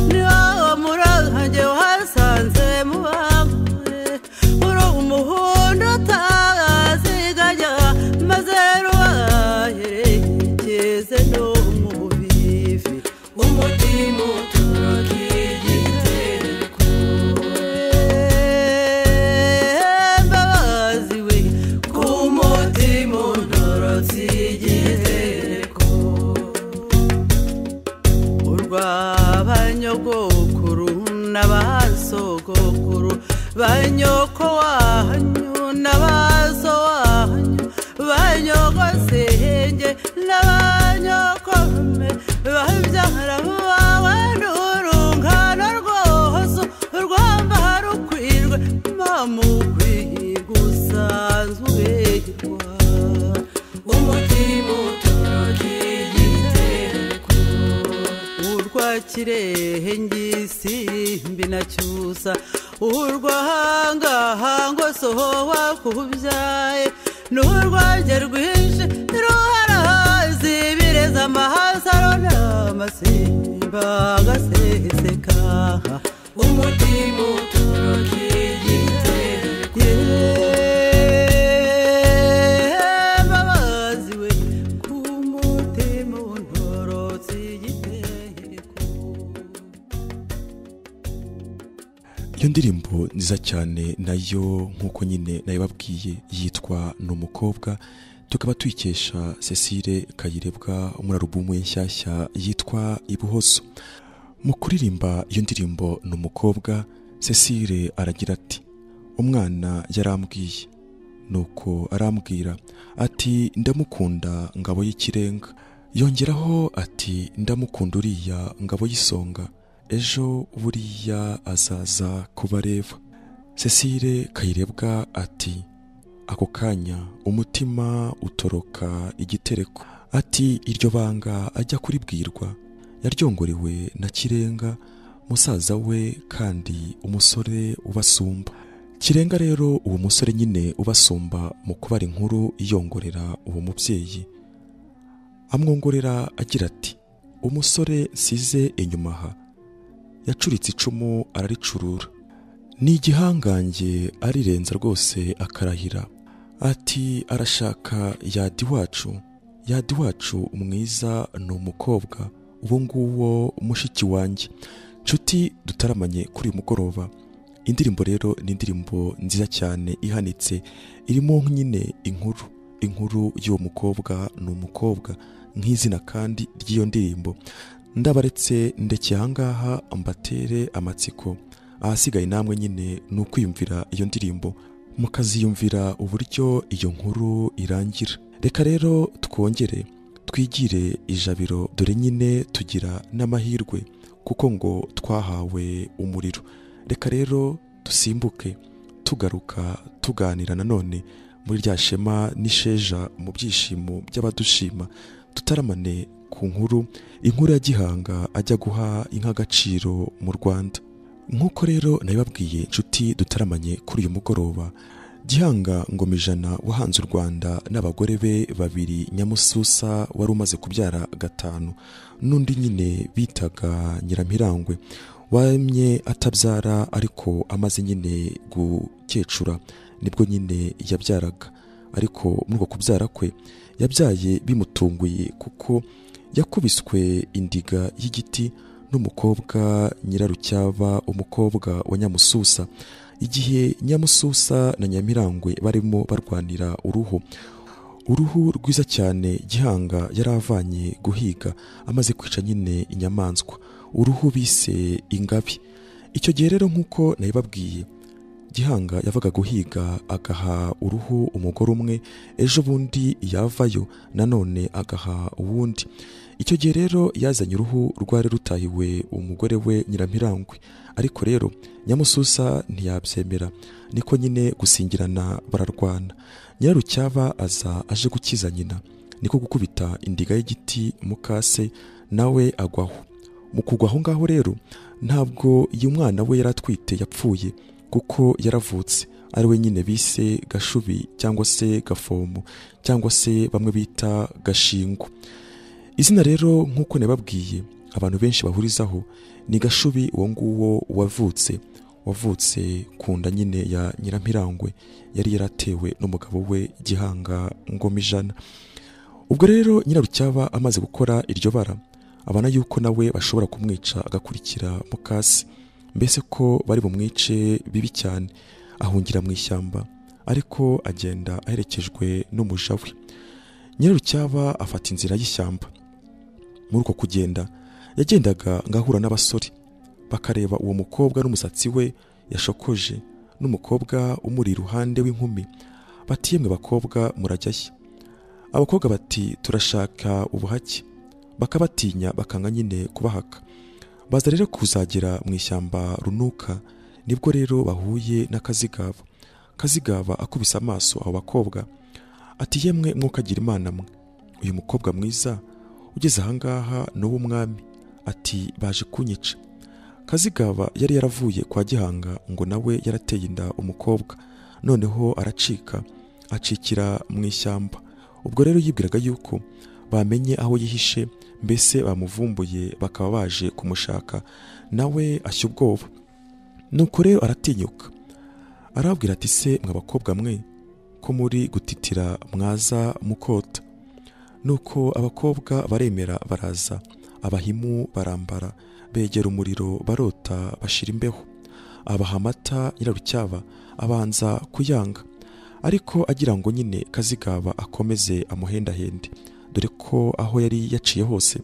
niwo murange wasanze mu bamwe uri umuhondo utaziganya maze rubaherekeze no mu bivi umutima utoroka igitereko Mbabazi we ku mutima utoroka igitereko urw'abanyogokuru n'abasogokuru banyoko wanyu n'abaso wanyu banyogosenge n'abanyokome babyara bawe n'urungano rwose urwamba rukwirwe mamukwirwe usanzwe uberwa umutima utoroka igitereko urwa kirehe ngisimbi na cyusa urwahangahango soho wakubyaye n'urwanjye rwinshi ruharazi bireza amahasaro n'amasimba agaseseka umutima utoroka igitereko Mbabazi we ku mutima utoroka igitereko iyo ndirimbo nziza cyane nayo nk'uko nyine nayibabwiye yitwa n'umukobwa tukaba tuyikesha Cecile Kayirebwa muri alubumu ye nshyashya yitwa Ibuhozo mu kuririmba iyo ndirimbo n'umukobwa Cecile aragira ati umwana yarambwiye nuko arambwira ati ndamukunda ngabo y'ikirenga yongeraho ati ndamukunda uriya ngabo y'isonga ejo buriya azaza kubareba Cecile Kayirebwa ati ako kanya umutima utoroka igitereko ati iryo banga ajya kuribwirwa yaryongorewe na Kirenga musaza we kandi umusore ubasumba Kirenga rero uwo musore nyine ubasumba mu kubara inkuru iyongorera uwo mubyeyi amwongorera agira ati umusore nsize inyuma ha yacuritse icumu araricurura ni igihangange arirenza rwose akarahira ati arashaka yadi wacu mwiza ni umukobwa uwo nguwo mushiki wanjye nshuti dutaramanye kuri uyu mugoroba indirimbo rero ni indirimbo nziza cyane ihanitse irimo nyine inkuru y'uwo mukobwa ni umukobwa nk'izina kandi ry'iyo ndirimbo. Ndabaretse ndekeye ahangaha mbatere amatsiko, ahasigaye namwe nyine ni ukwiyumvira iyo ndirimbo mukaziyumvira uburyo iyo nkuru irangira. Reka rero twongere twigire ijabiro, dore nyine tugira n'amahirwe kuko ngo twahawe umuriro. Reka rero dusimbuke tugaruka tuganira nanone muri rya shema n'isheja mu byishimo by'abadushima, tutaramane ku inkuru ya Gihanga ajya guha inka agaciro mu Rwanda. Nk'uko rero nabibabwiye inshuti dutaramanye kuri uyu mugoroba, Gihanga Ngomijana wahanze u Rwanda n'abagore be babiri, Nyamususa wari umaze kubyara 5 n'undi nyine bitaga Nyirampirangwe wamye atabyara ariko amaze nyine gukecura nibwo nyine yabyaraga. Ariko muri uko kubyara kwe yabyaye bimutunguye kuko yakubiswe indiga y'igiti n'umukobwa Nyirarucyaba, umukobwa wa Nyamususa, igihe Nyamususa na Nyampirangwe barimo barwanira uruhu rwiza cyane Gihanga yaravanye guhiga amaze kwica nyine inyamaswa, uruhu bise ingabi. Icyo gihe rero nk'uko nabibabwiye, Gihanga yavaga guhiga agaha uruhu umugore umwe, ejo bundi yavayo nanone agaha uwundi. Icyo gihe rero yazanye uruhu rwari rutahiwe umugore we Nyirampirangwe, ariko rero Nyamususa ntiyabyemera, niko nyine gusingirana bararwana. Nyirarucyaba aza aje gukiza nyina, niko gukubita indiga y'igiti mukase nawe agwaho. Mu kugwa aho ngaho rero ntabwo uyu mwana we yaratwite yapfuye, kuko yaravutse ari we nyine bise Gashubi cyangwa se Gafomo cyangwa se bamwe bita Gashingo. Izina rero nk'uko nababwiye abantu benshi bahurizaho ni Gashubi, uwo nguwo wavutse ku nda nyine ya Nyirampirangwe yari yaratewe n'umugabo we Gihanga Ngomijana. Ubwo rero Nyirarucyaba amaze gukora iryo bara, abana yuko nawe bashobora kumwica agakurikira mukase, mbese ko bari bumwice bibi cyane, ahungira mu ishyamba, ariko agenda aherekejwe n'umuja we. Nyirarucyaba afata inzira y'ishyamba. Muri uko kugenda yagendaga ngahura n'abasore, bakareba uwo mukobwa n'umusatsi we yashokoje, n'umukobwa umuri iruhande w'inkumi, bati yemwe bakobwa murajyahe? Abakobwa bati turashaka ubuhake, bakabatinya bakanga nyine kubahaka. Baza rero kuzagera mu ishyamba runuka, nibwo rero bahuye na Kazigaba. Kazigaba akubise amaso abo bakobwa ati yemwe mwokagira imana mwe, uyu mukobwa mwiza ugeze ahangaha n'uwo mwami, ati baje kunyica. Kazigaba yari yaravuye kwa Gihanga ngo nawe yarateye inda umukobwa, noneho aracika acikira mu ishyamba. Ubwo rero yibwiraga yuko bamenye aho yihishe, mbese bamuvumbuye bakaba baje kumushaka, nawe ashya ubwoba. Nuko rero aratinyuka arabwira ati se mw'abakobwa mwe ko muri gutitira mwaza mukota? Nuko abakobwa baremera baraza, abahimu barambara, begera umuriro barota bashira imbeho. Abaha amata Nyirarucyaba abanza kuyanga, ariko agira ngo nyine Kazigaba akomeze amuhendahende, dore ko aho yari yaciye hose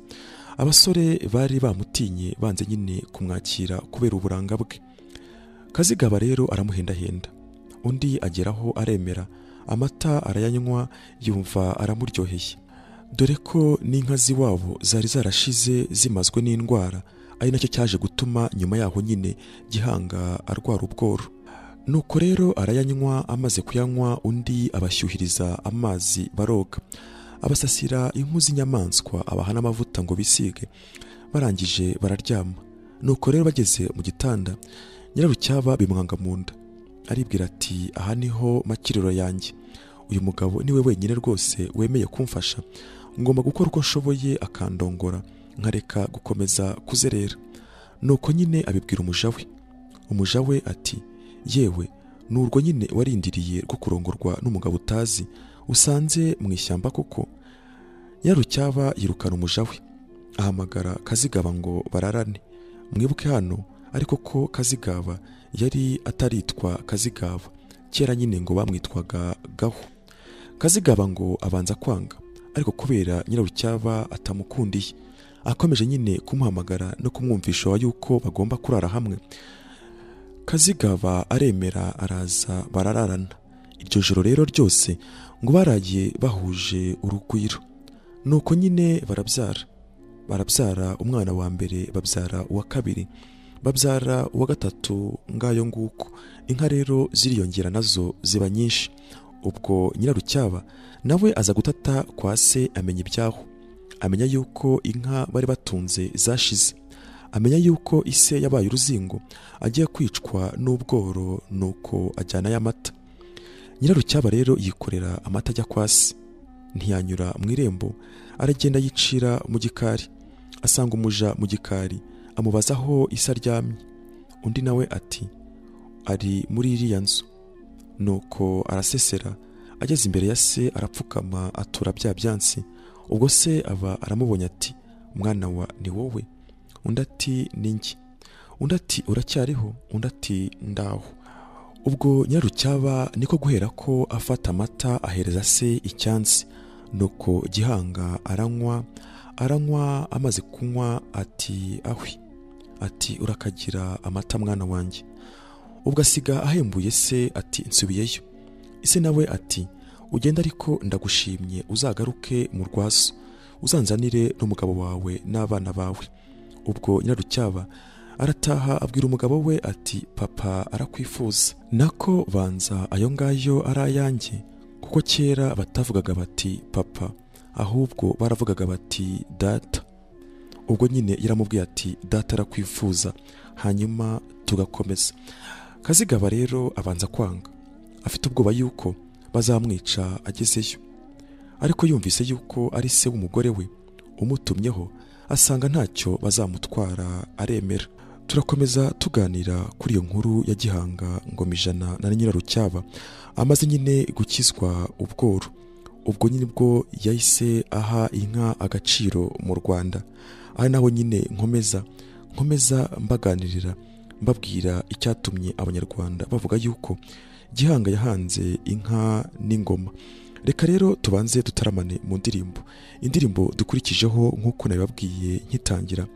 abasore bari bamutinye banze nyine kumwakira kubera uburanga bwe. Kazigaba rero aramuhendahenda, undi ageraho aremera, amata arayanywa yumva aramuryoheye, dore ko n'inka z'iwabo zari zarashize zimazwe n'indwara, ari nacyo cyaje gutuma nyuma yaho nyine Gihanga arwara ubworo. Nuko rero arayanywa, amaze kuyanywa undi abashyuhiriza amazi baroga, abasasira impu z'inyamaswa, abaha n'amavuta ngo bisige, barangije bararyama. Nuko rero bageze mu gitanda, Nyirarucyaba bimwanga mu nda, aribwira ati aha niho makiriro yanjye, uyu mugabo niwe wenyine rwose wemeye kumfasha, ngomba gukora uko nshoboye akandongora nkareka gukomeza kuzerera. Nuko nyine abibwira umuja we ati yewe nurwo nyine warindiriye rwo kurongorwa n'umugabo utazi usanze mu ishyamba koko? Nyirarucyaba yirukana umuja we, ahamagara Kazigaba ngo bararane. Mwibuke hano ariko ko Kazigaba yari ataritwa Kazigaba, kera nyine ngo bamwitwaga Gahu. Kazigaba ngo abanza kwanga, ariko kubera Nyirarucyaba atamukundiye akomeje nyine kumuhamagara no kumwumvisha yuko bagomba kurara hamwe. Kazigaba aremera araza barararana. Iryo joro rero ryose ngo baragiye bahuje urugwiro. Nuko nyine barabyara umwana wa mbere, babyara uwa kabiri, babyara uwa gatatu, ngayo nguko. Inka rero ziriyongera nazo ziba nyinshi. Ubwo Nyirarucyaba nawe aza gutata kwa se, amenya ibyaho, amenya yuko inka bari batunze zashize, amenya yuko ise yabaye uruzingo agiye kwicwa n'ubworo, nuko ajyana y'amata. Nyirarucyaba rero yikorera amata ajya kwa se, ntiyanyura mu irembo, aragenda yicira mu gikari, asanga umuja mu gikari, amubaza aho ise aryamye. Undi nawe ati ari muri iriya nzu. Nuko arasesera, ageze imbere ya se arapfukama atura bya byansi. Ubwo se aba aramubonye ati mwana wa ni wowe? Undi ati ni njye. Undi ati uracyariho? Undi ati ndaho. Ubwo Nyirarucyaba niko guhera ko afata amata ahereza se icyansi. Nuko Gihanga aranywa amaze kunywa ati ahwi, ati urakagira amata mwana wanjye. Ubwo asiga ahembuye se ati nsubiyeyo. Ise nawe ati ugenda ariko ndagushimye, uzagaruke mu rwaso, uzanzanire n'umugabo wawe n'abana bawe. Ubwo Nyirarucyaba arataha abwira umugabo we ati papa arakwifuza. Nako banza ayo ngayo ari ayanjye, kuko kera batavugaga bati papa, ahubwo baravugaga bati data. Ubwo nyine yaramubwiye ati data arakwifuza, hanyuma tugakomeza. Kazigaba rero abanza kwanga, afite ubwoba yuko bazamwica agezeyo, ariko yumvise yuko ari se w'umugore we umutumyeho, asanga ntacyo bazamutwara, aremera. Turakomeza tuganira kuri iyo nkuru ya Gihanga Ngomijana na Nyirarucyaba amaze nyine gukizwa ubworo. Ubwo nyine bwo yahise aha inka agaciro mu Rwanda. Ari naho nyine nkomeza mbaganirira, mbabwira icyatumye abanyarwanda bavuga yuko Gihanga yahanze inka n'ingoma. Reka rero tubanze dutaramane mu ndirimbo. Indirimbo dukurikijeho nk'uko nabibabwiye nkitangira,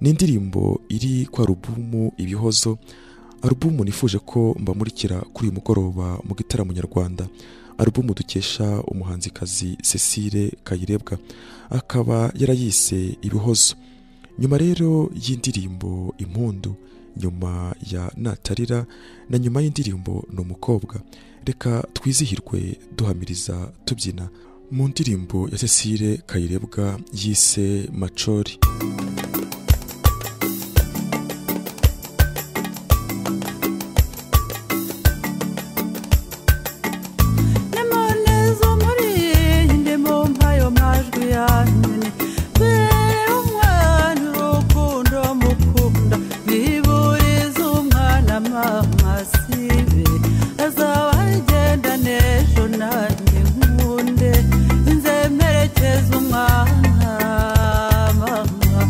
ni indirimbo iri kwa alubumu Ibihozo, alubumu nifuje ko mbamurikira kuri uyu mugoroba mu gitaramo nyarwanda, alubumu dukesha umuhanzikazi Cecile Kayirebwa, akaba yarayise Ibihozo. Nyuma rero y'indirimbo Impundu, nyuma ya Natarira, na nyuma y'indirimbo Ni Umukobwa, reka twizihirwe duhamiriza tubyina mu ndirimbo ya Cecile Kayirebwa yise Macori. Nzemerekeza umwana mama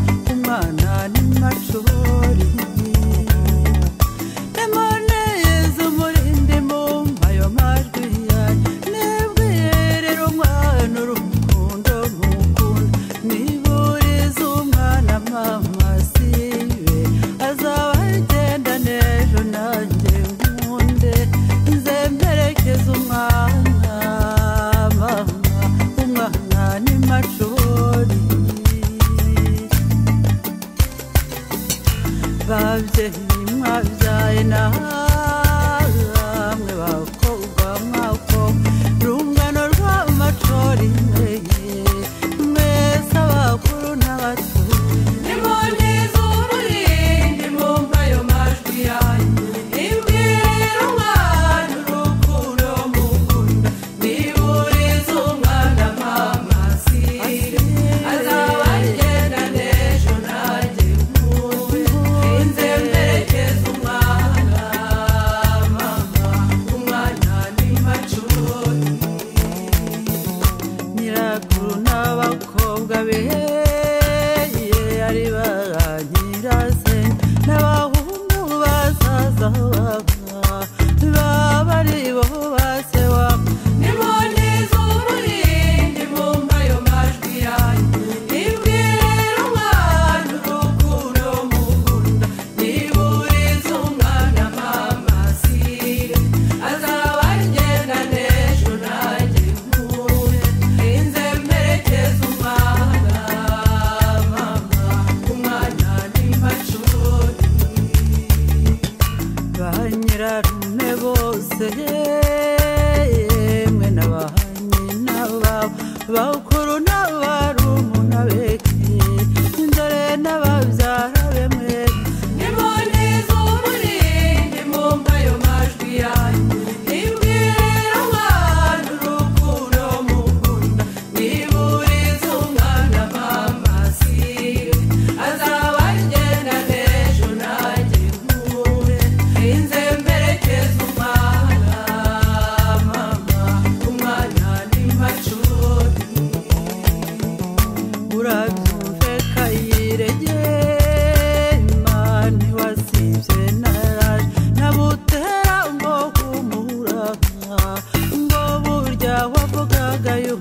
ngo burya wavugaga yo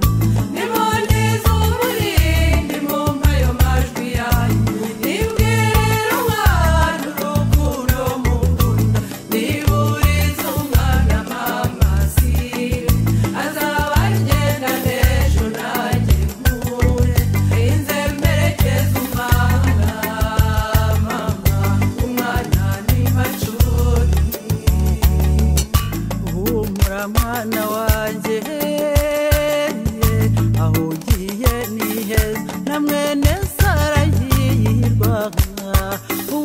nimoniza umurindi mu mpayo majwi yanyu nibwirira umwana urukundo mukunda niburiza umwana mama sibe azaba agenda n'ejo nanjye nkure inze mperekeza umwana mama umwana ni macuri humura mwana wanjye aho ugiye ni heza na mwene Sara yirwa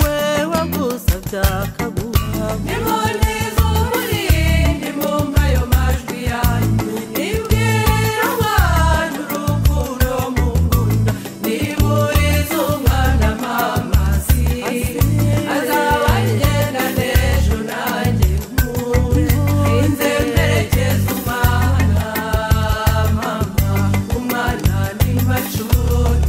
we wagusabye akaguha nimoniza umurindi mu mpayo majwi yanyu nibwirira umwana urukundo mukunda niburiza umwana mama sibe azaba agenda n'ejo nanjye nkure inze mperekeza umwana mama umwana ni macuri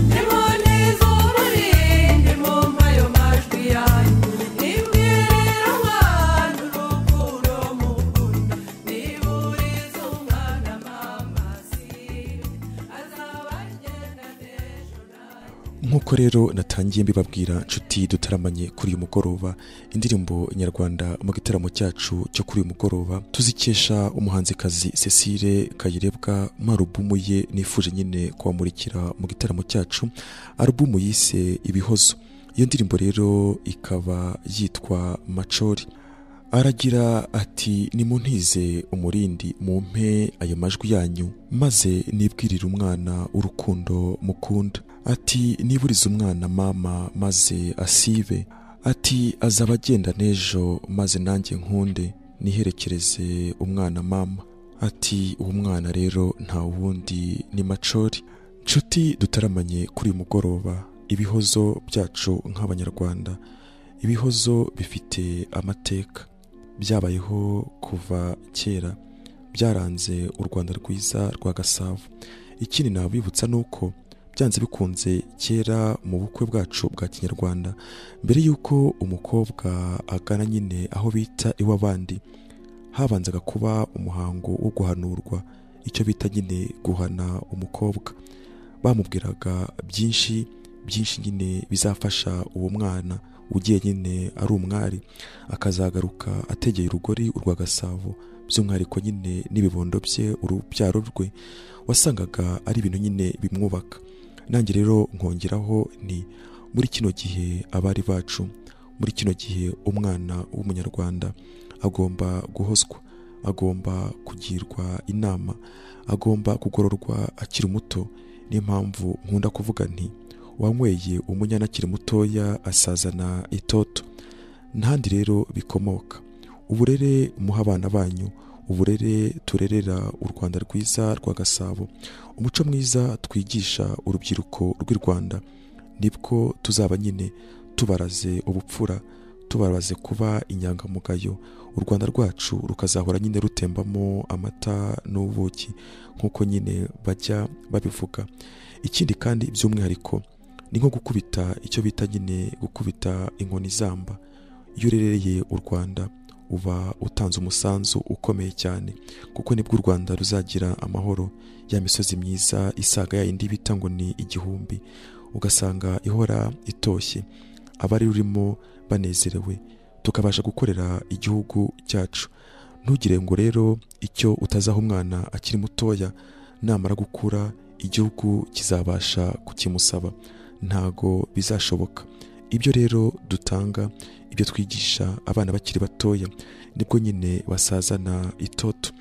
nimoniza umurindi mu mpayo majwi yanyu nibwirira umwana urukundo mukunda niburiza umwana mama sibe azaba agenda n'ejo nanjye. nk'uko rero natangiye mbibabwira nshuti dutaramanye kuri uyu mugoroba, indirimbo nyarwanda mu gitaramo cyacu cyo kuri uyu mugoroba tuzikesha umuhanzikazi Cecile Kayirebwa mu alubumu ye nifuje nyine kubamurikira mu gitaramo cyacu, alubumu yise Ibihozo. Iyo ndirimbo rero ikaba yitwa Macori. Aragira ati nimuntize umurindi mumpe ayo majwi yanyu maze nibwirire umwana urukundo mukunda. Ati niburiza umwana mama maze asibe. Ati azaba agenda n'ejo maze nanjye nkunde niherekereze umwana mama. Ati uwo mwana rero nta wundi ni Macori. Nshuti dutaramanye kuri uyu mugoroba, ibihozo byacu nk'abanyarwanda, ibihozo bifite amateka, byabayeho kuva kera, byaranze u Rwanda rwiza rwa Gasabo. Ikindi nabibutsa nuko byanze bikunze kera mu bukwe bwacu bwa kinyarwanda, mbere yuko umukobwa agana nyine aho bita iw'abandi, habanzaga kuba umuhango wo guhanurwa, icyo bita nyine guhana umukobwa. Bamubwiraga byinshi nyine bizafasha uwo mwana ugiye nyine ari umwari, akazagaruka ategeye urugori urwa Gasabo, by'umwihariko nyine n'ibibondo bye, urubyaro rwe, wasangaga ari ibintu nyine bimwubaka. Nanjye rero nkongeraho ni muri kino gihe abari bacu, muri kino gihe umwana w'umunyarwanda agomba guhozwa, agomba kugirwa inama, agomba kugororwa akiri muto. Niyo mpamvu nkunda kuvuga nti wanyweye umunyana akiri mutoya asazana itoto. Ntandi rero bikomoka. Uburere muha abana banyu, uburere turerera u Rwanda rwiza rwa Gasabo, umuco mwiza twigisha urubyiruko rw'i Rwanda, nibwo tuzaba nyine tubaraze ubupfura, tubaraze kuba inyangamugayo. U Rwanda rwacu rukazahora nyine rutembamo amata n'ubuki nk'uko nyine bajya babivuga. Ikindi kandi by'umwihariko ni nko gukubita, icyo bita nyine gukubita inkoni zamba. Iyo urereye u Rwanda uba utanze umusanzu ukomeye cyane, kuko nibwo u Rwanda ruzagira amahoro. Ya misozi myiza isaga ya indi bita ngo ni igihumbi, ugasanga ihora itoshye, abari rurimo banezerewe, tukabasha gukorera igihugu cyacu. Ntugire ngo rero icyo utazaho umwana akiri mutoya, namara gukura igihugu kizabasha kukimusaba. Ntago bizashoboka. Ibyo rero dutanga, ibyo twigisha abana bakiri batoya, nibwo nyine basazana itoto.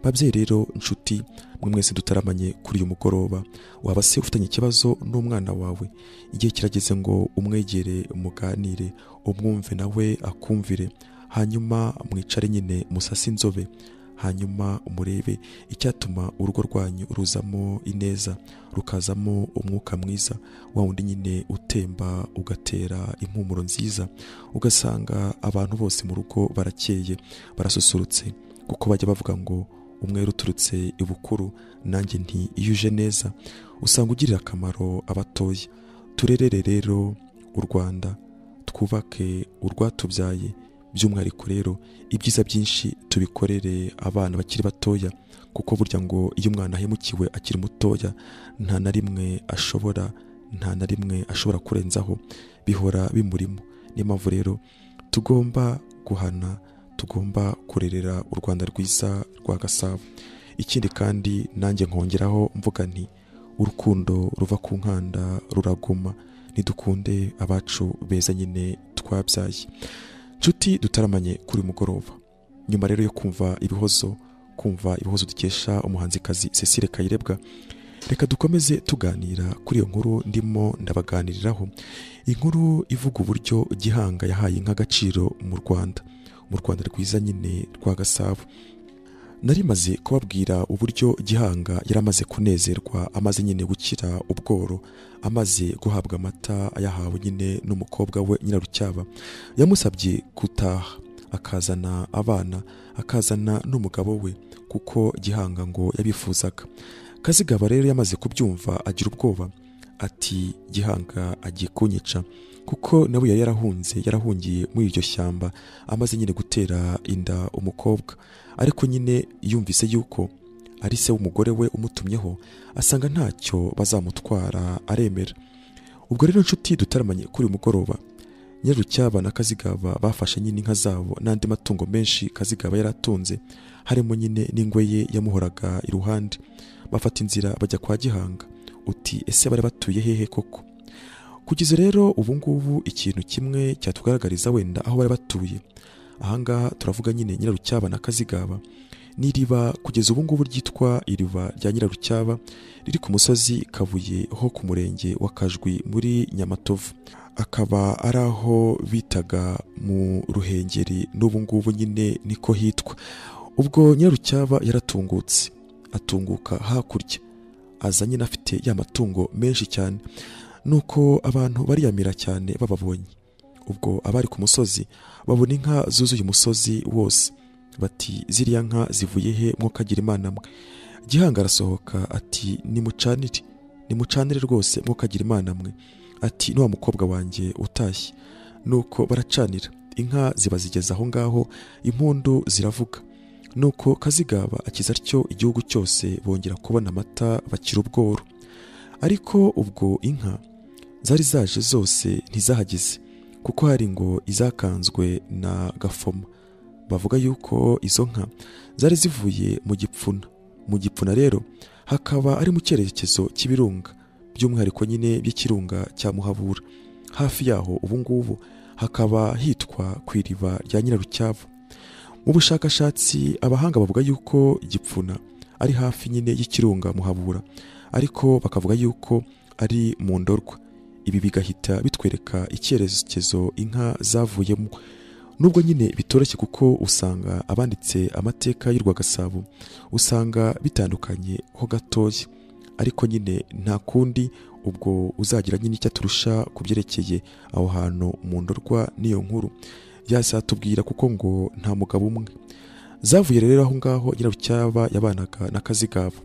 Babyeyi rero, nshuti mwe mwese dutaramanye kuri uyu mugoroba, waba se ufitanye ikibazo n'umwana wawe, igihe kirageze ngo umwegere, muganire, umwumve nawe akumvire, hanyuma mwicare nyine musase inzobe, hanyuma umurebe icyatuma urugo rwanyu ruzamo ineza, rukazamo umwuka mwiza, wa wundi nyine utemba ugatera impumuro nziza, ugasanga abantu bose mu rugo barakeye, barasusurutse, kuko bajya bavuga ngo umwere uturutse ibukuru. Nanjye nti iyo uje neza usanga ugirira akamaro abatoya. Turerere rero u Rwanda, twubake urwatubyaye, by'umwihariko rero ibyiza byinshi tubikorere abana bakiri batoya, kuko burya ngo iyo umwana ahemukiwe akiri mutoya nta na rimwe ashobora kurenzaho, bihora bimurimo. Niyo mpamvu rero tugomba guhana, tugomba kurerera u Rwanda rwiza rwa Gasabo. Ikindi kandi nanjye nkongeraho mvuga nti urukundo ruva ku nkanda ruraguma, nidukunde abacu beza nyine twabyaye. Nshuti dutaramanye kuri mugoroba, nyuma rero yo kumva ibihozo dukesha umuhanzikazi Cecile Kayirebwa, reka dukomeze tuganira kuri iyo nkuru ndimo ndabaganiriraho. Inkuru ivuga uburyo Gihanga yahaye inka agaciro mu Rwanda rwiza nyine rwa Gasabo. Nari maze kubabwira uburyo Gihanga yaramaze kunezerwa, amaze nyine gukira ubworo, amaze guhabwa amata ayahawe nyine n'umukobwa we Nyirarucyaba. Yamusabye gutaha akazana abana, akazana n'umugabo we, kuko Gihanga ngo yabifuzaga. Kazigaba rero yamaze kubyumva agira ubwoba, ati Gihanga agiye kunyica, kuko nawe yari yarahungiye muri iryo shyamba, amaze nyine gutera inda umukobwa. Ariko nyine yumvise yuko ari se w'umugore we umutumyeho, asanga ntacyo bazamutwara, aremera. Ubwo rero nshuti dutaramanye kuri mugoroba, Nyirarucyaba na Kazigaba bafashe nyine inka zabo n'andi matungo menshi Kazigaba yaratunze, harimo nyine n'ingwe ye yamuhoraga iruhande. Bafata inzira bajya kwa Gihanga. Uti ese bari batuye hehe koko? Kugeza rero ubu ngubu ikintu kimwe cyatugaragariza wenda aho bari batuye. Ahangaha turavuga nyine Nyirarucyaba na Kazigaba. N'iriba kugeza ubu ngubu ryitwa iriba rya Nyirarucyaba, riri ku musozi Kabuye ho ku murenge wa Kajwi muri Nyamatovu. Akaba ari aho bitaga mu Ruhengeri, n'ubu ngubu nyine niko hitwa. Ubwo Nyirarucyaba yaratungutse, atunguka hakurya, aza nyine afite ya matungo menshi cyane, nuko abantu bariyamira cyane bababonye. Ubwo abari ku musozi babona inka zuzuye umusozi wose, bati ziriya nka zivuye he mwokagira Imana mwe? Gihanga arasohoka ati nimucanire rwose mwokagira Imana mwe, ati n'uwa mukobwa wanjye utashye. Nuko baracanira, inka ziba zigeze aho ngaho, impundu ziravuga. Nuko Kazigaba akiza atyo igihugu cyose, bongera kubona amata bakira ubworo. Ariko ubwo inka zari zaje zose ntizahageze, kuko hari ngo izakanzwe na Gafoma. Bavuga yuko izo nka zari zivuye mu Gipfuna rero hakaba ari mu cyerekezo cy'ibirunga, by'umwihariko nyine by'ikirunga cya Muhabura. Hafi yaho ubu ngubu hakaba hitwa ku iriba rya Nyirarucyaba. Mu bushakashatsi abahanga bavuga yuko Gipfuna ari hafi nyine y'ikirunga Muhabura, ariko bakavuga yuko ari mu Ndorwa. Ibi bigahita bitwereka icyerekezo inka zavuyemo. Nubwo nyine bitoroshye, kuko usanga abanditse amateka y'u Rwagasabo usanga bitandukanye ho gatoya, ariko nyine nta kundi, ubwo uzagira nyine icyo aturusha kubyerekeye aho hantu mu Ndorwa n'iyo nkuru yazatubwira, kuko ngo nta mugabo umwe. Zavuye rero aho ngaho Nyirarucyaba yabanaga na Kazigaba.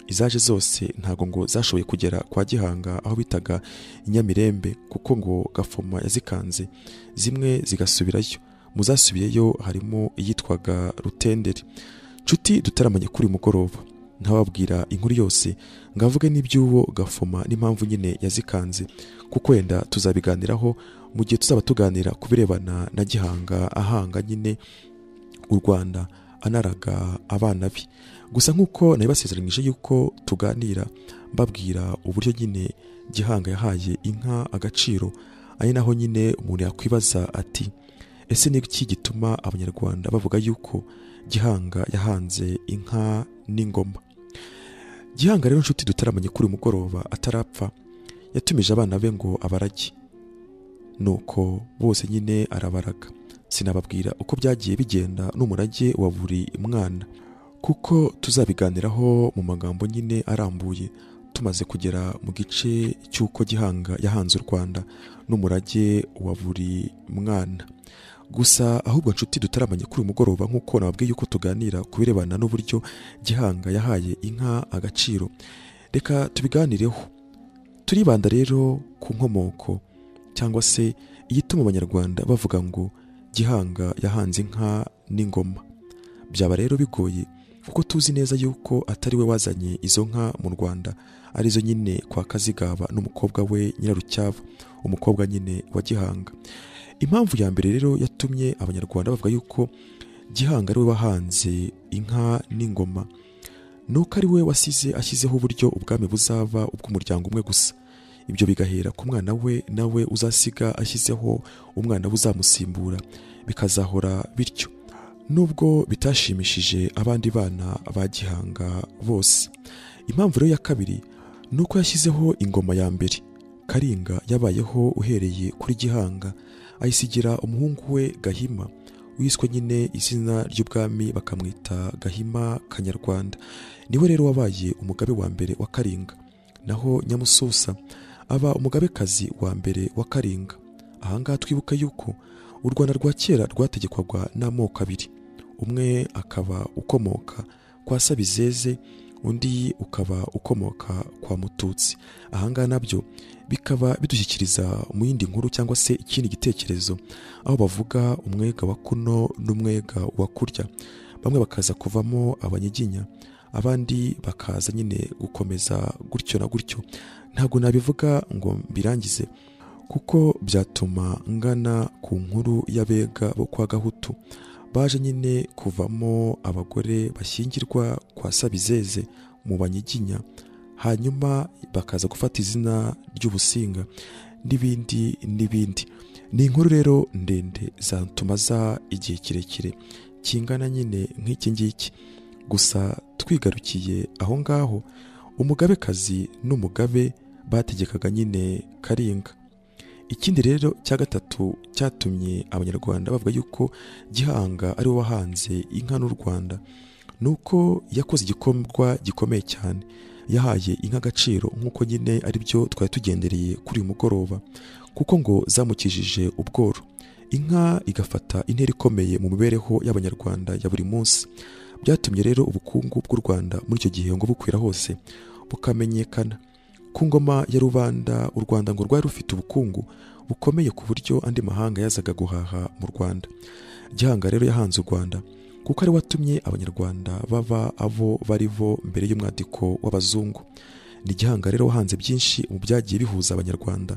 Izaje zose ntago ngo zashoboye kugera kwa Gihanga aho bitaga Inyamirembe, kuko ngo Gafoma yazikanze, zimwe zigasubirayo. Muzasubiyeyo harimo iyitwaga Rutenderi. Nshuti dutaramanye kuri mugoroba, ntababwira inkuru yose ngavuge n'iby'uwo Gafoma n'impamvu nyine yazikanze, kuko wenda tuzabiganiraho mu gihe tuzaba tuganira ku birebana na Gihanga ahanga nyine u Rwanda, anaraga abana be. Gusa nk'uko nabibasezeranyije yuko tuganira, mbabwira uburyo nyine Gihanga yahaye inka agaciro, ari naho nyine umuntu yakwibaza ati ese ni iki gituma Abanyarwanda bavuga yuko Gihanga yahanze inka n'ingoma? Gihanga rero nshuti dutaramanye kuri mugoroba atarapfa, yatumije abana be ngo abarage. Nuko bose nyine arabaraga. Sinababwira uko byagiye bigenda n'umurage wa buri mwana. kuko tuzabiganiraho mu magambo nyine arambuye tumaze kugera mu gice cy'uko Gihanga yahanze u Rwanda n'umurage wa buri mwana. Gusa ahubwo nshuti dutaramanye kuri uyu mugoroba nk'uko nababwiye yuko tuganira ku birebana n'uburyo Gihanga yahaye inka agaciro, reka tubiganireho. Turibanda rero ku nkomoko cyangwa se igituma abanyarwanda bavuga ngo Gihanga yahanze inka n'ingoma. Byaba rero bigoye kuko tuzi neza yuko atari we wazanye izo nka mu Rwanda, arizo nyine kwa Kazigaba n'umukobwa we Nyirarucyaba, umukobwa nyine wa Gihanga. Impamvu ya mbere rero yatumye abanyarwanda bavuga yuko Gihanga ari we wahanze inka n'ingoma, nuko ari we wasize ashyizeho uburyo ubwami buzaba ubw'umuryango umwe gusa. Ibyo bigahera ku mwana we nawe uzasiga ashyizeho umwana uzamusimbura, bikazahora bityo nubwo bitashimishije abandi bana ba Gihanga bose. Impamvu rero ya kabiri nuko yashyizeho ingoma ya mbere. Karinga yabayeho uhereye kuri Gihanga, ayisigira umuhungu we Gahima wiswe nyine izina ry'ubwami bakamwita Gahima Kanyarwanda. Niwe rero wabaye umugabe wa mbere wa Karinga, naho Nyamususa aba umugabekazi wa mbere wa Karinga. Ahangaha twibuka yuko u Rwanda rwa kera rwategekwaga n'amoko abiri, umwe akaba ukomoka kwa Sabizeze, undi ukaba ukomoka kwa Mututsi. Ahangaha nabyo bikaba bidushyikiriza mu yindi nkuru cyangwa se ikindi gitekerezo, aho bavuga umwega wa kuno n'umwega wa kurya. Bamwe bakaza kuvamo Abanyiginya, abandi bakaza nyine gukomeza gutyo na gutyo. Ntabwo nabivuga ngo mbirangize kuko byatuma ngana ku nkuru y'abega bo kwa Gahutu baje nyine kuvamo abagore bashyingirwa kwa Sabizeze mu Banyiginya, hanyuma bakaza gufata izina ry'Ubusinga n'ibindi n'ibindi. Ni inkuru rero ndende zatumaza igihe kirekire kingana nyine nk'iki ngiki. Gusa twigarukiye aho ngaho, umugabekazi n'umugabe bategekaga nyine Karinga. Ikindi rero cya gatatu cyatumye abanyarwanda bavuga yuko Gihanga ari we wahanze inka n'u Rwanda, nuko yakoze igikorwa gikomeye cyane. Yahaye inka agaciro nk'uko nyine ari byo twari tugendereye kuri uyu mugoroba, kuko ngo zamukijije ubworo. Inka igafata intera ikomeye mu mibereho y'abanyarwanda ya buri munsi. Byatumye rero ubukungu bw'u Rwanda muri icyo gihe ngo bukwira hose bukamenyekana. Ku ngoma ya rubanda u Rwanda ngo rwari rufite ubukungu bukomeye ku buryo andi mahanga yazaga guhaha mu Rwanda. Gihanga rero yahanze u Rwanda kuko ari watumye abanyarwanda baba abo bari bo mbere y'umwadiko w'abazungu. Ni Gihanga rero wahanze byinshi mu byagiye bihuza abanyarwanda,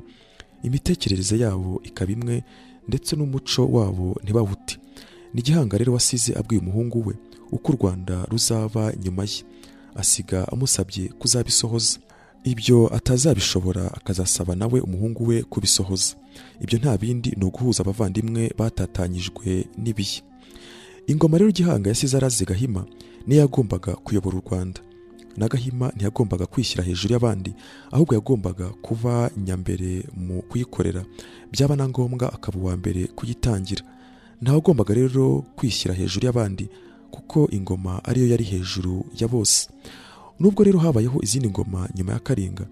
imitekerereze yabo ikaba imwe ndetse n'umuco wabo ntibawuti. Ni Gihanga rero wasize abwiye umuhungu we uko u Rwanda ruzaba nyuma ye, asiga amusabye kuzabisohoza. Ibyo atazabishobora akazasaba nawe umuhungu we kubisohoza. Ibyo nta bindi ni uguhuza abavandimwe batatanyijwe n'ibihe. Ingoma rero Gihanga yasize araze Gahima niyo yagombaga kuyobora u Rwanda. Na Gahima ntiyagombaga kwishyira hejuru y'abandi, ahubwo yagombaga kuba nyambere mu kuyikorera, byaba na ngombwa akaba uwa mbere kuyitangira. Ntawagombaga rero kwishyira hejuru y'abandi kuko ingoma ariyo yari hejuru ya bose. Nubwo rero habayeho izindi ngoma nyuma ya Karinga,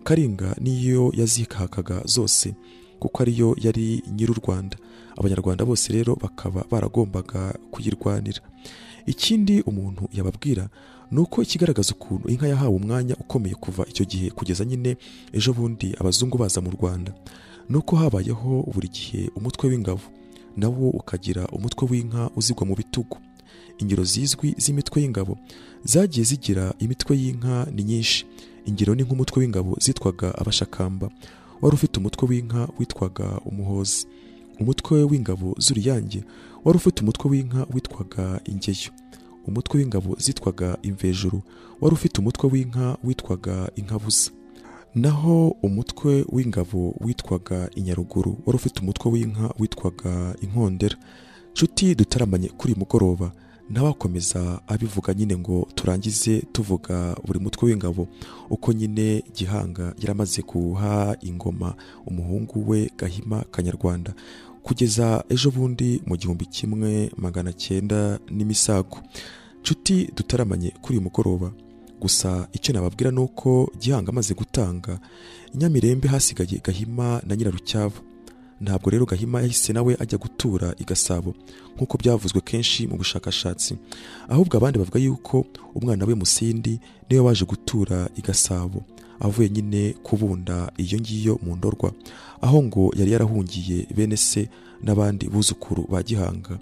Karinga niyo yazikakaga zose kuko ariyo yari nyir'u Rwanda. Abanyarwanda bose rero bakaba baragombaga kuyirwanira. Ikindi umuntu yababwira nuko ikigaragaza ukuntu inka yahawe umwanya ukomeye kuva icyo gihe kugeza nyine ejo bundi abazungu baza mu Rwanda, nuko habayeho buri gihe umutwe w'ingabo, nawo ukagira umutwe w'inka uzigwa mu bitugu. Ingero zizwi z'imitwe y'ingabo zagiye zigira imitwe y'inka ni nyinshi. Ingero ni nk'umutwe w'ingabo zitwaga Abashakamba, wari ufite umutwe w'inka witwaga Umuhozi. Umutwe w'ingabo z'Uruyange wari ufite umutwe w'inka witwaga Ingeyo. Umutwe w'ingabo zitwaga Imvejuru wari ufite umutwe w'inka witwaga Inkabuza. Naho umutwe w'ingabo witwaga Inyaruguru wari ufite umutwe w'inka witwaga Inkondera. Nshuti dutaramanye kuri mugoroba, ntawakomeza abivuga nyine ngo turangize tuvuga buri mutwe w'ingabo uko nyine Gihanga yaramaze guha ingoma umuhungu we Gahima Kanyarwanda kugeza ejo bundi mu 1900 n'imisago. nshuti dutaramanye kuri uyu mugoroba. Gusa icyo nababwira ni uko Gihanga amaze gutanga, Nyamirembe hasigaye Gahima na Nyirarucyaba. Ntabwo rero Gahima yahise nawe ajya gutura i Gasabo nk'uko byavuzwe kenshi mu bushakashatsi, ahubwo abandi bavuga yuko umwana we Musindi niwe waje gutura i Gasabo avuye nyine kubunda iyo ngiyo mu Ndorwa, aho ngo yari yarahungiye bene se n'abandi buzukuru ba Gihanga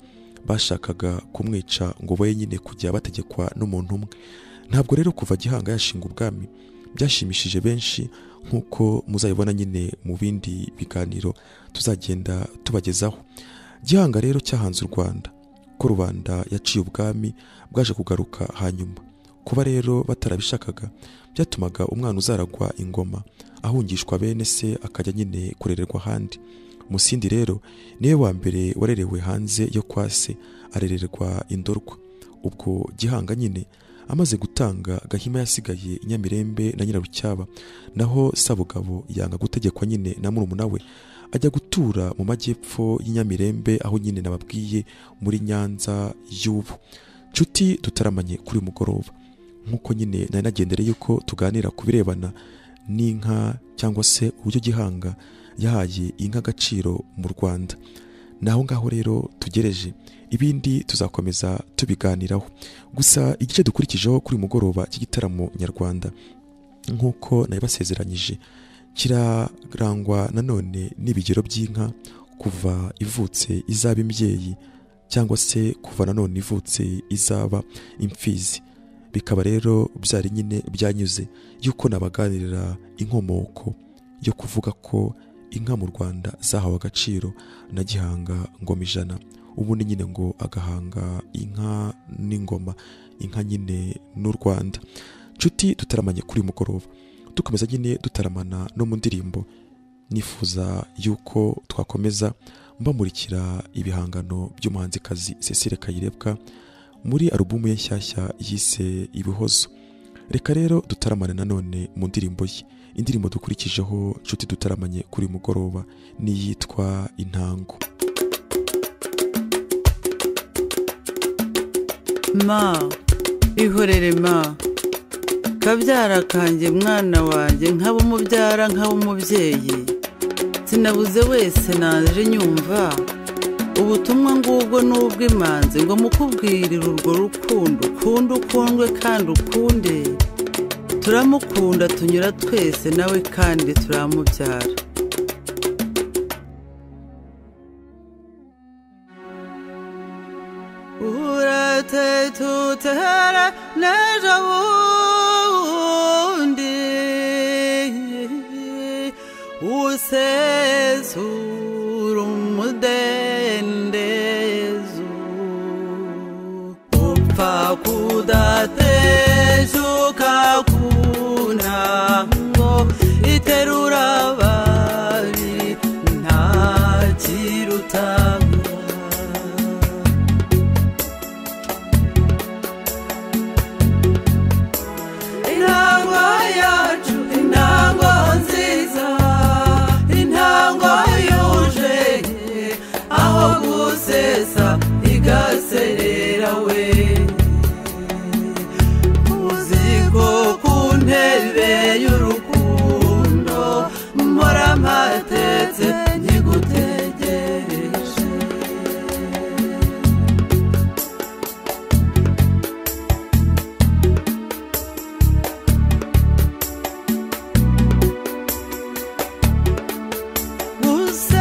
bashakaga kumwica ngo boye nyine kujya bategekwa n'umuntu umwe. Ntabwo rero kuva Gihanga yashinga ubwami byashimishije benshi, nk'uko muzayibona nyine mu bindi biganiro tuzagenda tubagezaho. Gihanga rero cyahanze u Rwanda, ko rubanda yaciye ubwami bwaje kugaruka hanyuma. Kuba rero batarabishakaga byatumaga umwana uzaragwa ingoma ahungishwa bene se akajya nyine kurererwa ahandi. Musindi rero niwe wa mbere warerewe hanze yo kwa se, arererwa i Ndorwa. Ubwo Gihanga nyine amaze gutanga, Gahima yasigaye Nyamirembe na Nyirarucyaba, naho Sabugabo yanga gutegekwa nyine na murumuna we, ajya gutura mu majyepfo y'Inyamirembe aho nyine nababwiye muri Nyanza y'ubu. Nshuti dutaramanye kuri uyu mugoroba, nk'uko nyine nari nagendereye yuko tuganira ku birebana n'inka cyangwa se uburyo Gihanga yahaye inka agaciro mu Rwanda. Naho ngaho rero tugereje, ibindi tuzakomeza tubiganiraho. Gusa igice dukurikijeho kuri mugoroba cy'igitaramo nyarwanda, nk'uko nabibasezeranyije, kirarangwa nanone n'ibigero by'inka kuva ivutse izaba imbyeyi cyangwa se kuva nanone ivutse izaba imfizi. Bikaba rero byari nyine byanyuze yuko nabaganirira inkomoko yo kuvuga ko inka mu Rwanda zahawe agaciro na Gihanga Ngoma Ijana, ubundi nyine ngo agahanga inka n'ingoma, inka nyine n'u Rwanda. Nshuti dutaramanye kuri mugoroba, dukomeza nyine dutaramana no mu ndirimbo. Nifuza yuko twakomeza mbamurikira ibihangano by'umuhanzikazi Cecile Kayirebwa muri alubumu ye nshyashya yise Ibihozo. Reka rero dutaramane nanone mu ndirimbo ye. Indirimbo dukurikijeho nshuti dutaramanye kuri mugoroba ni yitwa Intango. Ma, ihorere ma, kabyara kanjye mwana wanjye, nkaba umubyara nkaba umubyeyi, sinabuze wese naje nyumva ubutumwa ngubwo n'ubw'imanzi ngo mukubwirire urwo rukundo, ukunda ukundwe kandi ukunde, turamukunda tunyura twese nawe kandi turamubyara. Urate tutere nejo bundi usezura umudendezo, upfa kudatejuka kuntango iterura babiri ntakirutanga. Intango yacu, intango nziza, intango yuje aho gusesa igaserera we, uziko ku ntebe y'urukundo mpora mpatetse nkigutegereje.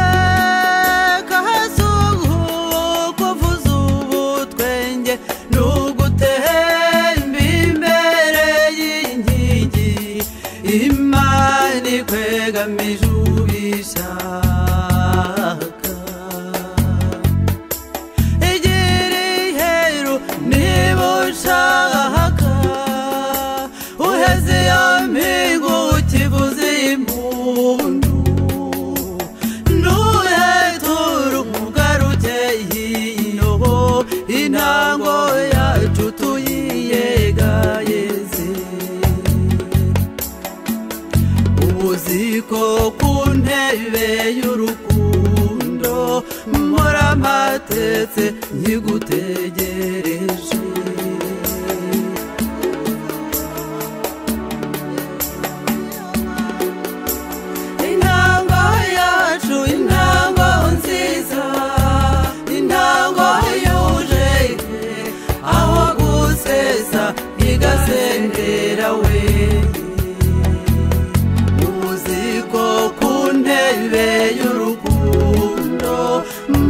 Guseka hazuba kuvuza ubutwenge n'ugutemba imbere y'inkingi, Imana ikwegamije ubishaka. Igira iheru niba ushaka, uheze iyo mihigo ukivuze impundu, ntuheture umugaruke hino, intango yacu tuyiyegayeze. Uziko ku ntebe y'urukundo mpora mpatetse nkigutegereje.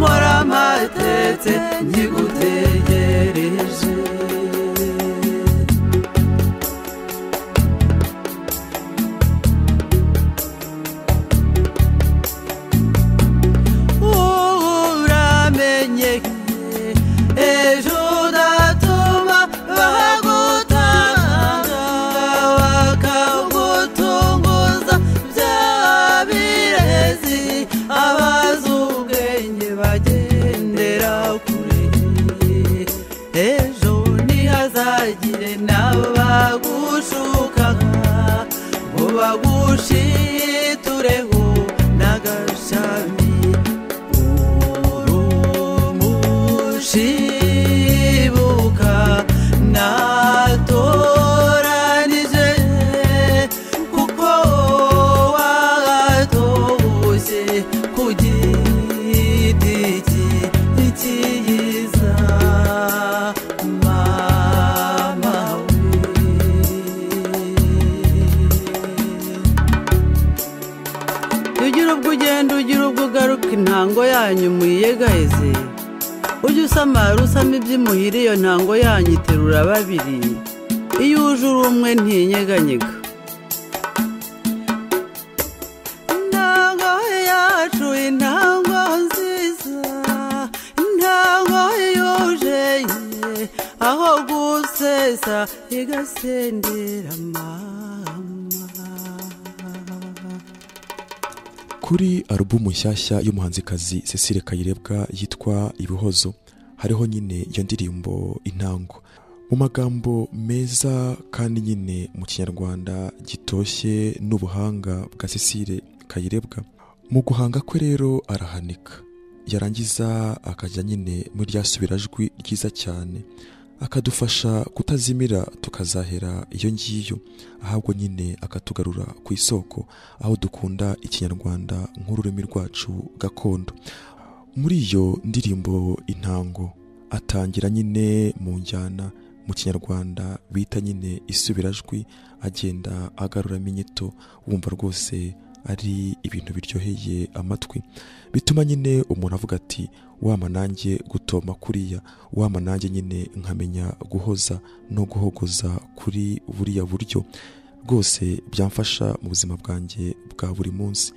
mpora mpatetse nkigutegereje. Uramenye ejo udatuma bagutanga bakagutunguza bya birezi, abazi ubwenge bagendera kure. Ejo ntihazagire n'abagushuka ngo bagushitureho n'agashami. Urushibuka natoranije kuko watoshye ku giti cyiza mama we. Ugira ubwo ugenda ugira ubwo ugaruka, intango yanyu muyegaheze. Ujya usamara usama iby'imuhira, iyo ntango yanyu iterura babiri. Iyo uje uri umwe ntinyeganyega. Intango yacu intango nziza, intango yuje aho gusesa igasendera mama. Kuri alubumu nshyashya y'umuhanzikazi Cecile Kayirebwa yitwa Ibihozo, hariho nyine iyo ndirimbo Intango, mu magambo meza kandi nyine mu kinyarwanda gitoshye n'ubuhanga bwa Cecile Kayirebwa. Mu guhanga kwe rero arahanika, yarangiza akajya nyine muri rya subirajwi ryiza cyane, akadufasha kutazimira tukazahera iyo ngiyo, ahubwo nyine akatugarura ku isoko aho dukunda ikinyarwanda nk'ururimi rwacu gakondo. Muri iyo ndirimbo Intango atangira nyine mu njyana mu kinyarwanda bita nyine isubirajwi, agenda agaruramo inyito, wumva rwose ari ibintu biryoheye amatwi, bituma nyine umuntu avuga ati wama nanjye gutoma kuriya, wama nanjye nyine nkamenya guhoza no guhogoza kuri buriya buryo, rwose byamfasha mu buzima bwanjye bwa buri munsi.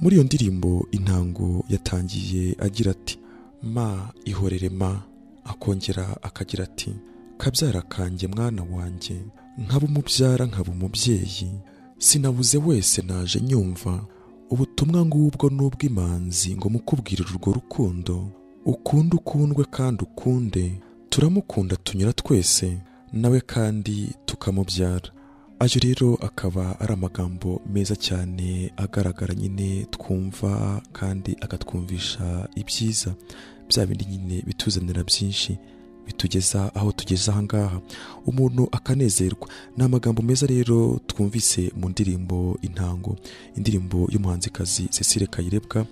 Muri iyo ndirimbo Intango yatangiye agira ati ma ihorere ma, akongera akagira ati kabyara kanjye mwana wanjye, nkaba umubyara nkaba umubyeyi, sinabuze wese naje nyumva, ubutumwa ngubwo n'ubw'imanzi ngo mukubwirire urwo rukundo, ukunde ukundwe kandi ukunde, turamukunda tunyura twese nawe kandi tukamubyara. Ayo rero akaba ari amagambo meza cyane agaragara nyine twumva kandi akatwumvisha ibyiza, bya bindi nyine bituzanira byinshi bitugeza aho tugeze aha ngaha, umuntu akanezerwa. Ni amagambo meza rero twumvise mu ndirimbo Intango, indirimbo y'umuhanzikazi Cecile Kayirebwa,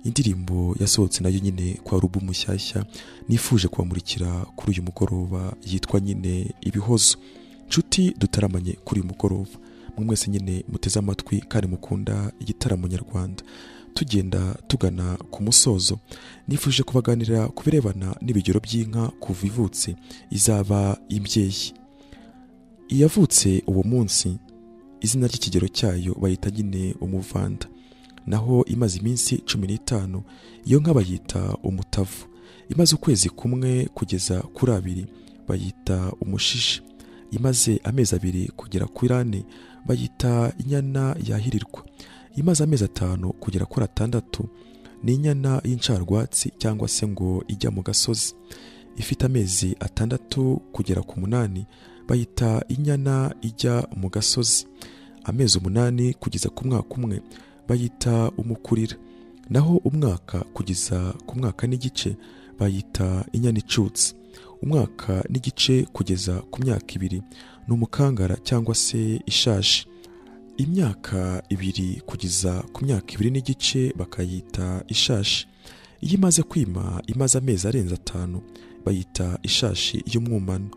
indirimbo yasohotse nayo nyine kwa alubumu nshyashya nifuje kubamurikira kuri uyu mugoroba, yitwa nyine Ibihozo. Nshuti dutaramanye kuri uyu mugoroba, mwe mwese nyine muteze amatwi kandi mukunda igitaramo nyarwanda, tugenda tugana ku musozo, nifuje kubaganira ku birebana n'ibigero by'inka kuva ivutse izaba imbyeyi. Iyavutse uwo munsi izina ry'ikigero cyayo bayita nyine umuvanda, naho imaze iminsi 15 iyo nka bayita umutavu, imaze ukwezi kumwe kugeza kuri 2 bayita umushishi, imaze amezi 2 kugera kuri 4 bayita inyana yahirirwa, imaze amezi 5 kugera kuri 6 ni inyana y'incarwatsi cyangwa se ngo ijya mu gasozi, ifite amezi 6 kugera ku 8 bayita inyana ijya mu gasozi, amezi 8 kugeza ku mwaka umwe bayita umukurira, naho umwaka kugeza ku mwaka n'igice bayita inyana icutse, umwaka n'igice kugeza ku myaka 2 ni umukangara cyangwa se ishashi, imyaka 2 kugeza ku myaka 2 n'igice bakayita ishashi, iyo imaze kwima imaze amezi arenze 5 bayita ishashi y'umwumano,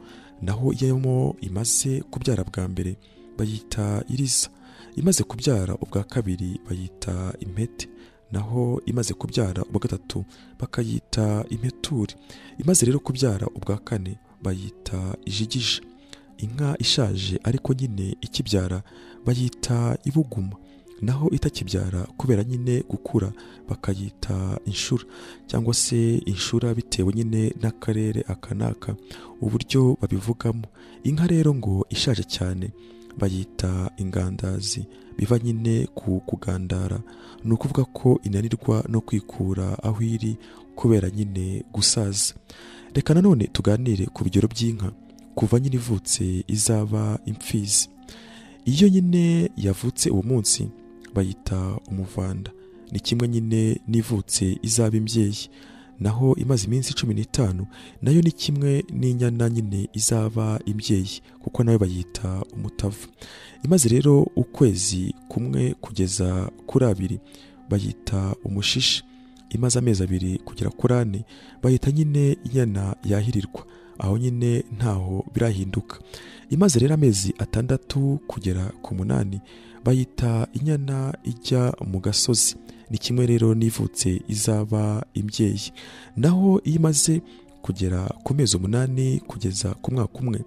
naho iyo imaze kubyara bwa mbere bayita iriza, imaze kubyara ubwa kabiri bayita impete, naho imaze kubyara ubwa gatatu bakayita impeture, imaze rero kubyara ubwa kane bayita ijigija. Inka ishaje ariko nyine ikibyara bayita ibuguma, naho itakibyara kubera nyine gukura bakayita inshura cyangwa se inshura bitewe nyine n'akarere aka n'aka uburyo babivugamo. Inka rero ngo ishaje cyane bayita ingandazi, biva nyine ku kugandara, ni ukuvuga ko inanirwa no kwikura aho iri kubera nyine gusaza. Reka nanone tuganire ku bigero by'inka kuva nyine ivutse izaba imfizi. Iyo nyine yavutse uwo munsi bayita umuvanda, ni kimwe nyine n'ivutse izaba imbyeyi, naho imaze iminsi 15 nayo ni kimwe n'inyana nyine izaba imbyeyi kuko nayo bayita umutavu. Imaze rero ukwezi kumwe kugeza kuri 2 bayita umushishi, imaze amezi 2 kugera kuri 4 bayita nyine inyana yahirirwa, aho nyine ntaho birahinduka. Imaze rero amezi 6 kugera ku 8 bayita inyana ijya mu gasozi, ni kimwe rero n'ivutse izaba imbyeyi. Naho iyo imaze kugera ku mezi 8 kugeza ku mwaka umwe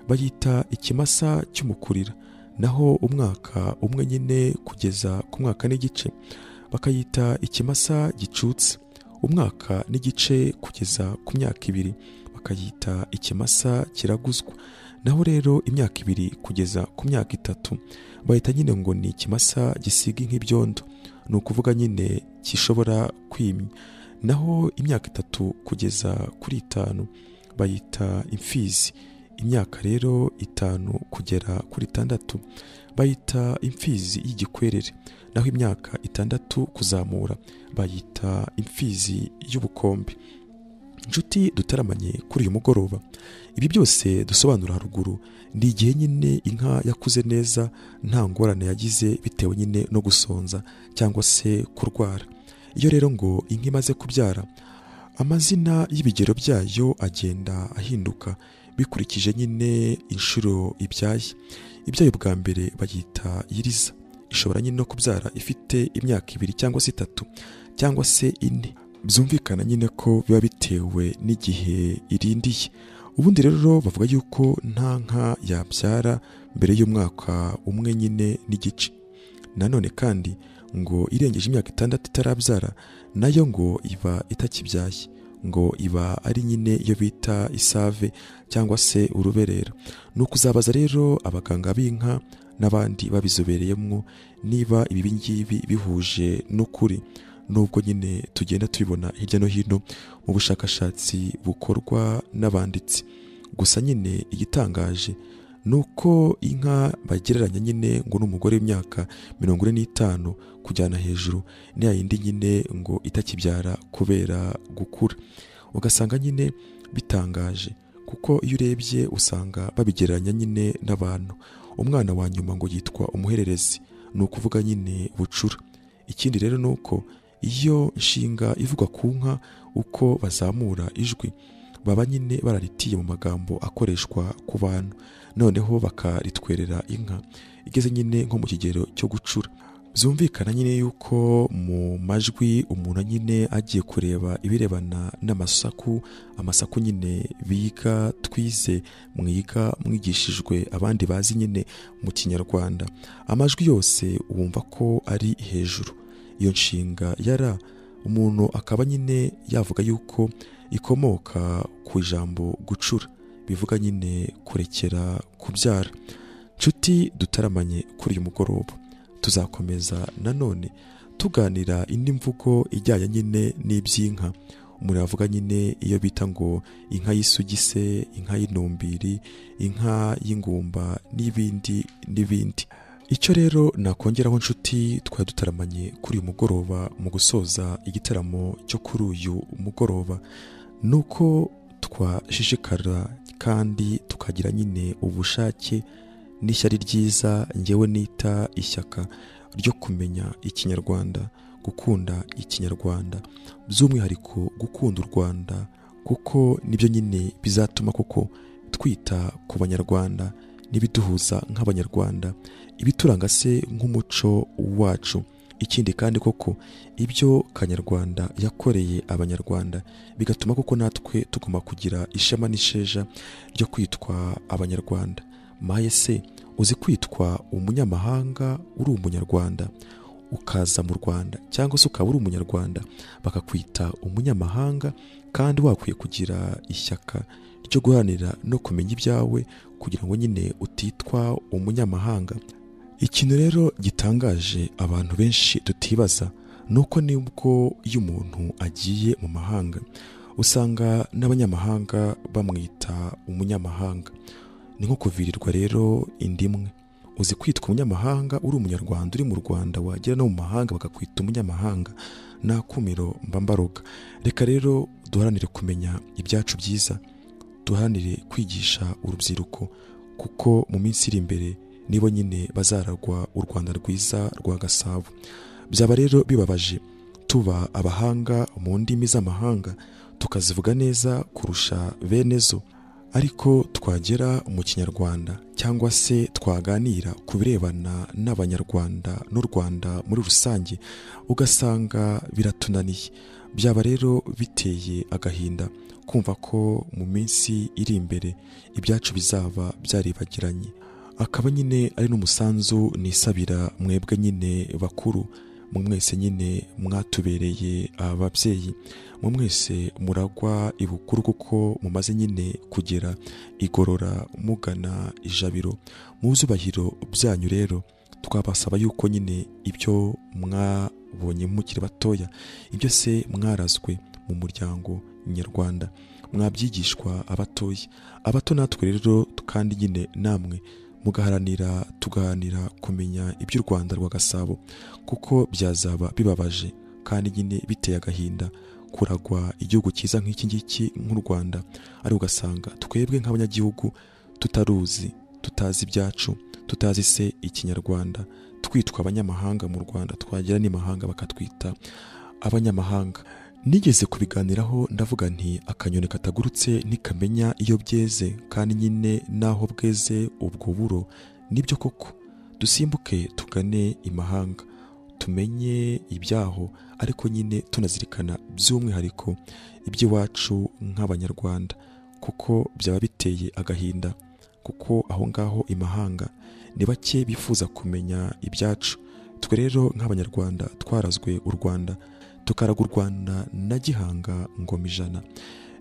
bayita ikimasa cy'umukurira, naho umwaka umwe nyine kugeza ku mwaka n'igice bakayita ikimasa gicutse, umwaka n'igice kugeza ku myaka 2 bakayita ikimasa kiraguzwa, naho rero imyaka 2 kugeza ku myaka 3 bahita nyine ngo ni ikimasa gisiga nk'ibyondo, ni ukuvuga nyine gishobora kwimya, naho imyaka 3 kugeza kuri 5 bayita imfizi, imyaka rero 5 kugera kuri 6 bayita imfizi y'igikwerere, naho imyaka 6 kuzamura bayita imfizi y'ubukombe. Inshuti dutaramanye kuri uyu mugoroba, ibi byose dusobanura haruguru ni igihe nyine inka yakuze neza nta ngorane yagize bitewe nyine no gusonza cyangwa se kurwara. Iyo rero ngo inka imaze kubyara, amazina y'ibigero byayo agenda ahinduka bikurikije nyine inshuro ibyaye. Ibyayo bwa mbere bayita yiriza, ishobora nyine no kubyara ifite imyaka 2 cyangwa se 3 cyangwa se 4, byumvikana nyine ko biba bitewe n'igihe irindiye. Ubundi rero bavuga yuko nta nka yabyara mbere y'umwaka umwe nyine n'igice. Nanone kandi ngo irengeje imyaka 6 itarabyara nayo ngo iba itakibyaye, ngo iba ari nyine iyo bita isave cyangwa se uruberera. Ni ukuzabaza rero abaganga b'inka n'abandi babizobereyemo niba ibi ngibi bihuje n'ukuri, nubwo nyine tugenda tubibona hirya no hino mu bushakashatsi bukorwa n'abanditsi. Gusa nyine igitangaje nuko inka bagereranya nyine ngo n'umugore w'imyaka 45 kujyana hejuru, ni yindi nyine ngo itakibyara kubera gukura. Ugasanga nyine bitangaje kuko iyo urebye usanga babigereranya nyine n'abantu. Umwana wa nyuma ngo yitwa umuhererezi, ni ukuvuga nyine bucura. Ikindi rero nuko iyo nshinga ivugwa ku nka uko bazamura ijwi baba nyine bararitiye mu magambo akoreshwa ku bantu, noneho bakaritwerera inka igeze nyine nko mu kigero cyo gucura. Byumvikana nyine yuko mu majwi umuntu nyine agiye kureba ibirebana n'amasaku, amasaku nyine biga twize mwiga mwigishijwe abandi bazi nyine mu Kinyarwanda, amajwi yose wumva ko ari hejuru. Iyo nshinga yara umuntu akaba nyine yavuga yuko ikomoka ku ijambo gucura, bivuga nyine kurekera kubyara. Nshuti dutaramanye kuri uyu mugoroba, tuzakomeza nanone tuganira indi mvugo ijyanye nyine n'iby'inka. Umuntu yavuga nyine iyo bita ngo inka y'isugise, inka y'intumbiri, inka y'ingumba n'ibindi n'ibindi. Icyo rero nakongeraho nshuti twari dutaramanye kuri uyu mugoroba mu gusoza igitaramo cyo kuri uyu mugoroba, nuko twashishikara kandi tukagira nyine ubushake n'ishyari ryiza ngewe nita ishyaka ryo kumenya Ikinyarwanda, gukunda Ikinyarwanda, by'umwihariko gukunda u Rwanda, kuko nibyo nyine bizatuma koko twita ku Banyarwanda n'ibiduhuza nk'Abanyarwanda, ibituranga se nk'umuco wacu ikindi kandi koko ibyo Kanyarwanda yakoreye abanyarwanda bigatuma koko natwe tugomba kugira ishema n'isheja ryo kwitwa abanyarwanda. Maye se uzi kwitwa umunyamahanga uri umunyarwanda ukaza mu Rwanda, cyangwa se ukaba uri umunyarwanda bakakwita umunyamahanga, kandi wakwiye kugira ishyaka ryo guharanira no kumenya ibyawe kugira ngo nyine utitwa umunyamahanga. Ikintu rero gitangaje abantu benshi tutibaza nuko nibwo iyo umuntu agiye mu mahanga usanga n'abanyamahanga bamwita umunyamahanga. Ni nko kuvirirwa rero indimwe. Uzi kwitwa umunyamahanga uri umunyarwanda uri mu Rwanda, wagera no mu mahanga bakakwita umunyamahanga, nta kumiro mbambaroga. Reka rero duharanire kumenya ibyacu byiza, duharanire kwigisha urubyiruko, kuko mu minsi iri imbere nibo nyine bazaragwa u Rwanda rwiza rwa Gasabo. Byaba rero bibabaje tuba abahanga mu ndimi z'amahanga tukazivuga neza kurusha bene zo, ariko twagera mu Kinyarwanda cyangwa se twaganira ku birebana n'abanyarwanda n'u Rwanda muri rusange ugasanga biratunaniye. Byaba rero biteye agahinda kumva ko mu minsi iri imbere ibyacu bizaba byaribagiranye. Akaba nyine ari n'umusanzu nisabira mwebwe nyine bakuru, mu mwese nyine mwatubereye ababyeyi, mu mwese muragwa ibukuru kuko mumaze nyine kugera igorora mugana ijabiro. Mu zubahiro byanyu rero twabasaba yuko nyine ibyo mwabonye mukiri batoya, ibyo se mwarazwe mu muryango nyarwanda, mwabyigishwa abatoya. Abato natwe rero kandi nyine namwe tugaharanira kumenya iby'u Rwanda rwa Gasabo, kuko byazaba bibabaje kandi nyine biteye agahinda kuragwa igihugu cyiza nk'iki ngiki nk'u Rwanda, ari ugasanga twebwe nk'abanyagihugu tutazi ibyacu, tutazi se Ikinyarwanda, twitwa abanyamahanga mu Rwanda, twagera n'imahanga bakatwita abanyamahanga. Nigeze kubiganiraho ndavuga nti akanyoni katagurutse ntikamenya iyo byeze, kandi nyine naho bweze ubwo buro. Nibyo koko, dusimbuke tugane imahanga tumenye ibyaho, ariko nyine tunazirikana by'umwihariko iby'iwacu nk'abanyarwanda, kuko byaba biteye agahinda, kuko aho ngaho imahanga ni bake bifuza kumenya ibyacu. Twe rero nk'abanyarwanda twarazwe u Rwanda, tukaraga u Rwanda na Gihanga ngoma ijana.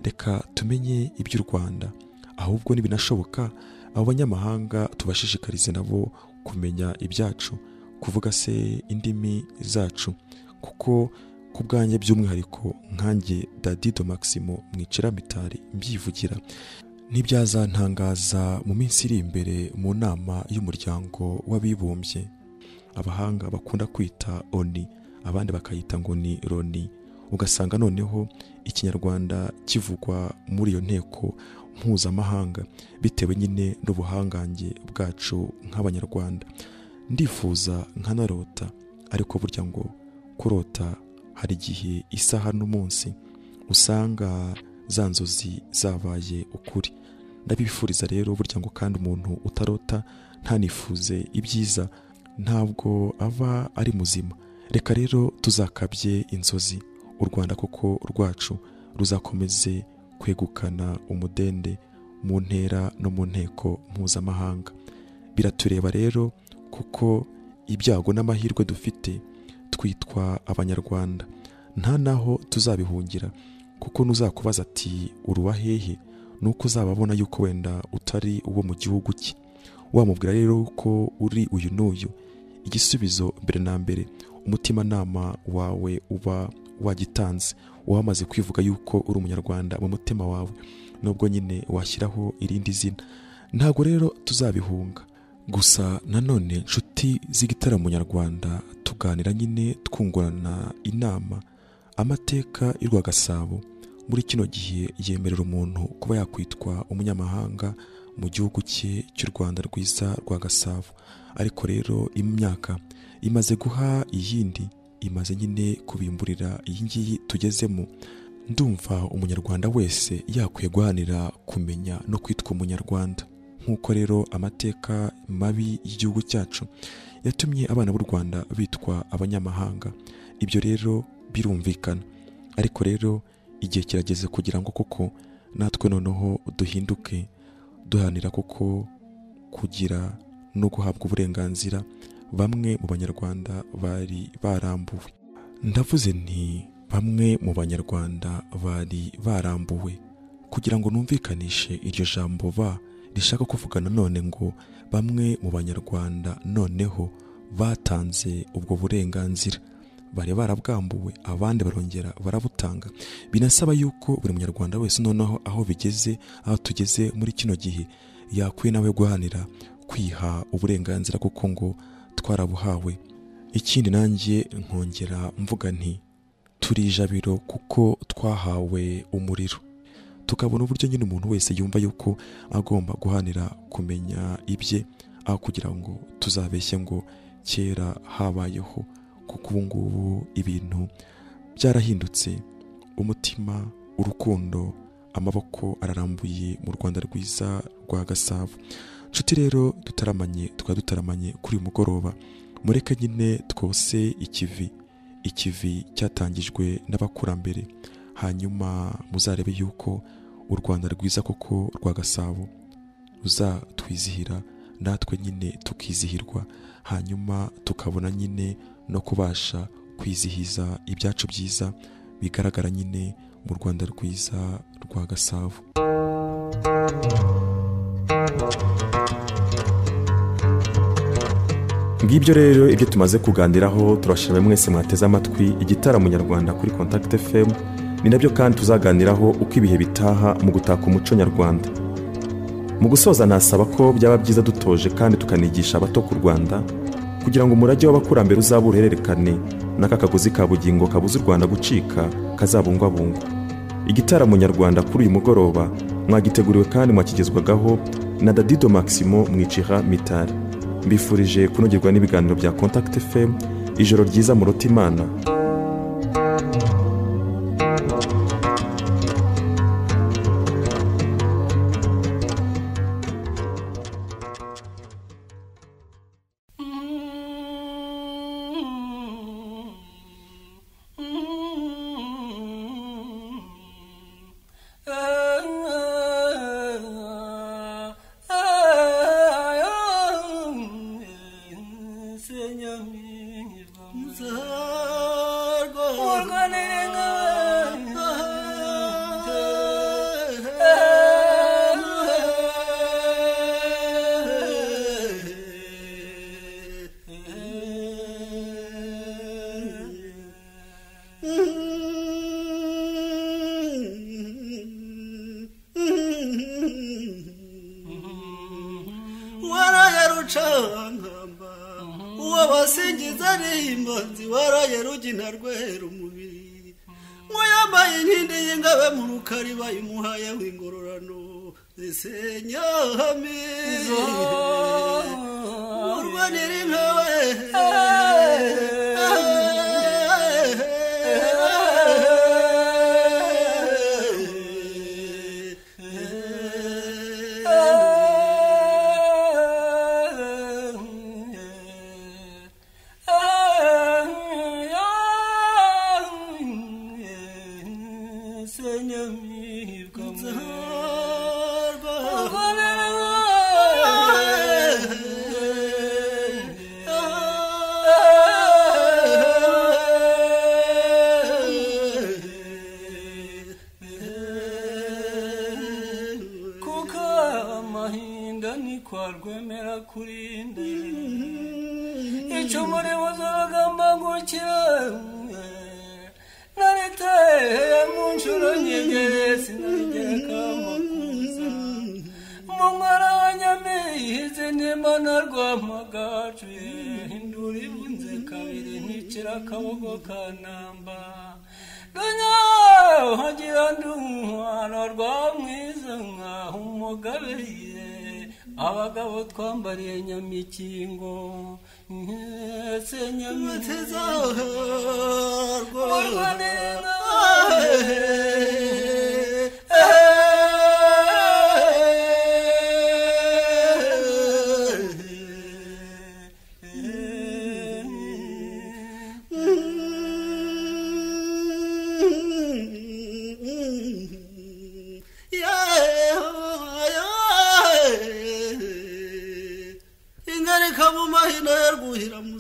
Reka tumenye iby'u Rwanda, ahubwo nibinashoboka abo banyamahanga tubashishikarize nabo kumenya ibyacu, kuvuga se indimi zacu, kuko ku bwanjye by'umwihariko nkanjye Dadido Maximo Mwiciramitari mbyivugira, ntibyazantangaza mu minsi iri imbere mu nama y'umuryango w'abibumbye abahanga bakunda kwita ONU, abandi bakayita ngo ni Loni, ugasanga noneho Ikinyarwanda kivugwa muri iyo nteko mpuzamahanga bitewe nyine n'ubuhangange bwacu nk'abanyarwanda. Ndifuza nkanarota, ariko burya ngo kurota hari igihe isaha n'umunsi usanga za nzozi zabaye ukuri. Ndabifuriza rero burya ngo kandi umuntu utarota ntanifuze ibyiza ntabwo aba ari muzima. Reka rero tuzakabye inzozi, u Rwanda koko rwacu ruzakomeze kwegukana umudende mu ntera no mu nteko mpuzamahanga. Biratureba rero kuko ibyago n'amahirwe dufite twitwa abanyarwanda, nta naho tuzabihungira, kuko nuzakubaza ati uruwa hehe, nuko uzababona yuko wenda utari uwo mu gihugu cye. Wamubwira rero ko uri uyu n'uyu, igisubizo mbere na mbere umutimanama wawe uba wagitanze, wamaze kwivuga yuko uri umunyarwanda mu mutima wawe, nubwo nyine washyiraho irindi zina. Ntabwo rero tuzabihunga. Gusa nanone nshuti z'igitaramo nyarwanda, tuganira nyine twungurana inama. Amateka y'u Rwa Gasabo muri kino gihe yemerera umuntu kuba yakwitwa umunyamahanga mu gihugu cye cy'u Rwanda rwiza rwa Gasabo. Ariko rero imyaka imaze guha iyindi, imaze nyine kubimburira iyi ngiyi tugezemo. Ndumva umunyarwanda wese yakwiye guhanira kumenya no kwitwa umunyarwanda, nk'uko rero amateka mabi y'igihugu cyacu yatumye abana b'u Rwanda bitwa abanyamahanga. Ibyo rero birumvikana, ariko rero igihe kirageze kugira ngo koko natwe noneho duhinduke, duhanira koko kugira no guhabwa uburenganzira bamwe mu banyarwanda bari barambuwe. Ndavuze nti bamwe mu banyarwanda bari barambuwe kugira ngo numvikanishe iryo jambo rishaka kuvuga none ngo bamwe mu banyarwanda noneho batanze ubwo burenganzira, bari barabwambuwe, abandi barongera barabutanga. Binasaba yuko buri munyarwanda wese noneho aho bigeze, aho tugeze muri kino gihe, yakwiye nawe guhanira kwiha uburenganzira kuko ngo twarabuhawe. Ikindi nanjye nkongera mvuga nti turi ijabiro kuko twahawe umuriro, tukabona uburyo nyine umuntu wese yumva yuko agomba guhanira kumenya ibye, aho kugira ngo tuzabeshye ngo kera habayeho, kuko ubu ngubu ibintu byarahindutse. Umutima, urukundo, amaboko ararambuye mu Rwanda rwiza rwa Gasabo. Nshuti rero dutaramanye kuri uyu mugoroba, mureke nyine twose ikivi cyatangijwe n'abakurambere, hanyuma muzarebe yuko u Rwanda rwiza koko rwa Gasabo ruzatwizihira, natwe nyine tukizihirwa, hanyuma tukabona nyine no kubasha kwizihiza ibyacu byiza bigaragara nyine mu Rwanda rwiza rwa Gasabo. Ngibyo rero ibyo tumaze kuganiraho. Turashimira mwese mwateze amatwi igitaramo nyarwanda kuri Contact FM. Ni nabyo kandi tuzaganiraho uko ibihe bitaha mu gutaka umuco nyarwanda. Mu gusoza nasaba ko byaba byiza dutoje kandi tukanigisha abato ku Rwanda, kugira ngo umurage w'abakurambere uzabuhererekane n'aka kagozi ka bugingo kabuza u Rwanda gucika kazabungwabungwa. Igitaramo nyarwanda kuri uyu mugoroba mwagiteguriwe kandi mwakigezwagaho na Dadido Maximo Mwicira Mitari. Mbifurije kunogerwa n'ibiganiro bya Contact FM. Ijoro ryiza murota Imana. Wabasingiza n'imbanzi waraye rugina rwera umubiri, mwayambaye inkindi y'ingabe mu rukari bayimuhaye w'ingororano zisenya hamizo urwanira inkawe rwemera kurinde icumu ribuza abagamba gukira nariteye mu nshuro nyegere sinarigereka amakuza mu mwara wa Nyamihizi n'Imana Rwamagaju hindura ibunze kabiri ntikira akabogo kanamba Ganyaho hagira ndumwana rwa mwiza nkaho umugabeye abagabo twambariye Nyamikingo se Nyamiteza rwanira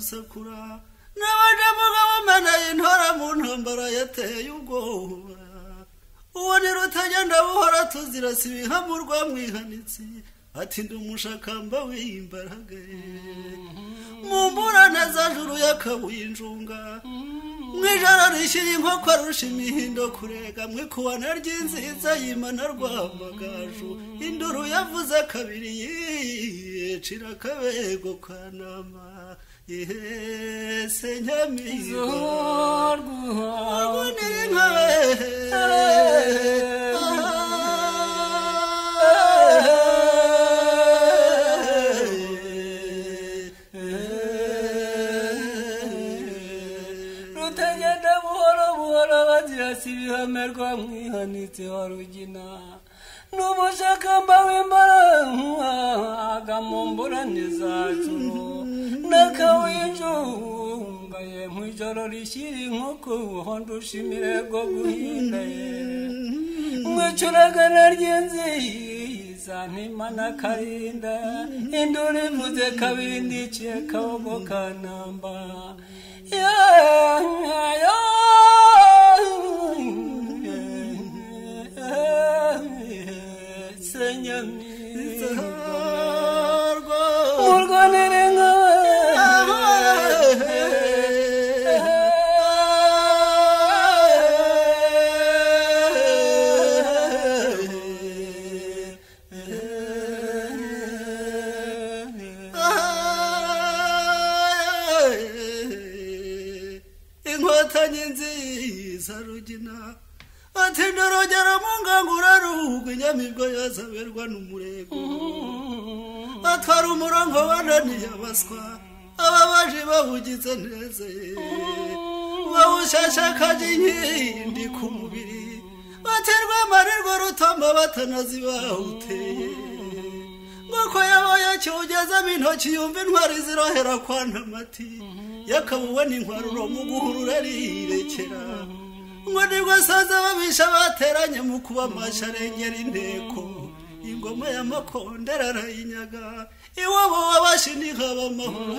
gusekura n'abaje mugabo maneye intora mu ntambara yateye ubwoba uwo ni rutagenda buhora tuzira sibihamurwa mwihanitsi ati ndi umushakamba w'imbaraga mumburane za juru yakabuye injunga mwijoro rishyira inkoko arusha imihindo kurega mwikubana ry'inziza yimana rwamagaju induru yavuze kabiri yicira akabego kanama ihese nyamigo rwunira inkabe sibihamerwa mwihanitse wa rugina n'umushakamba w'imbaraga mu mburane zacu n'akawinjungaye mu ijoro rishyira inkoko uhondusha imirego guhinda mwicuragana ry'inziza ntimana karinda induru ivuze kabiri ndiciye kabogo kanamba urwanire nkawe inkotanyi nziza rugina ati ndorogera mu ngangura ruhugwe inyamibwa yazaberwa n'umurego atwara umurongo wananiye abaswa ababaje bawugize neza bawushashakaje inkindi ku mubiri baterwa amarirwa rutamba batanazi bawuteye nk'uko yabaye kiwugezemo intoki yumva intwari zirohera kwa ntamati yakabuwe n'intwaruro mu guhurura rirekera ngo nibwo saza babisha bateranye mu kuba amasharengera inteko ingoma y'amakondera arayinyaga iwabo wabashinika b'amahoro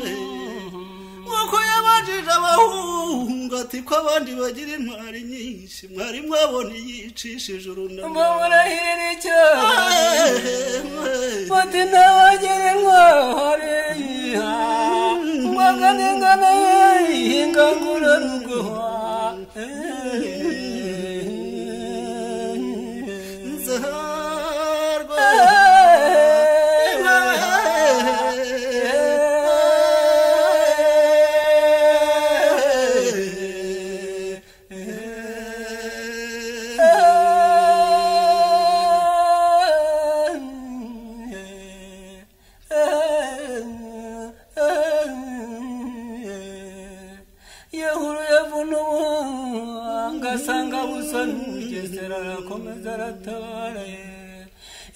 nk'uko yabajije abahunga ati ko abandi bagira intwari nyinshi mwari mwabona yicishije urunama murahirira icyaha bati ntawagira intwari mwagana ingana y'ingangura ruguha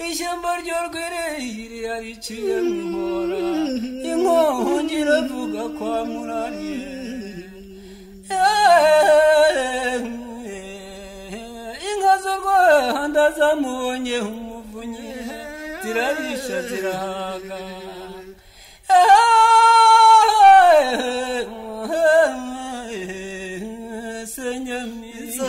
ishyamba ryo rwirehire yariciye nkora inkongi iravuga kwa murariye inka z'u Rwanda zamubonye umuvunyi zirarisha zirahaga senyamizi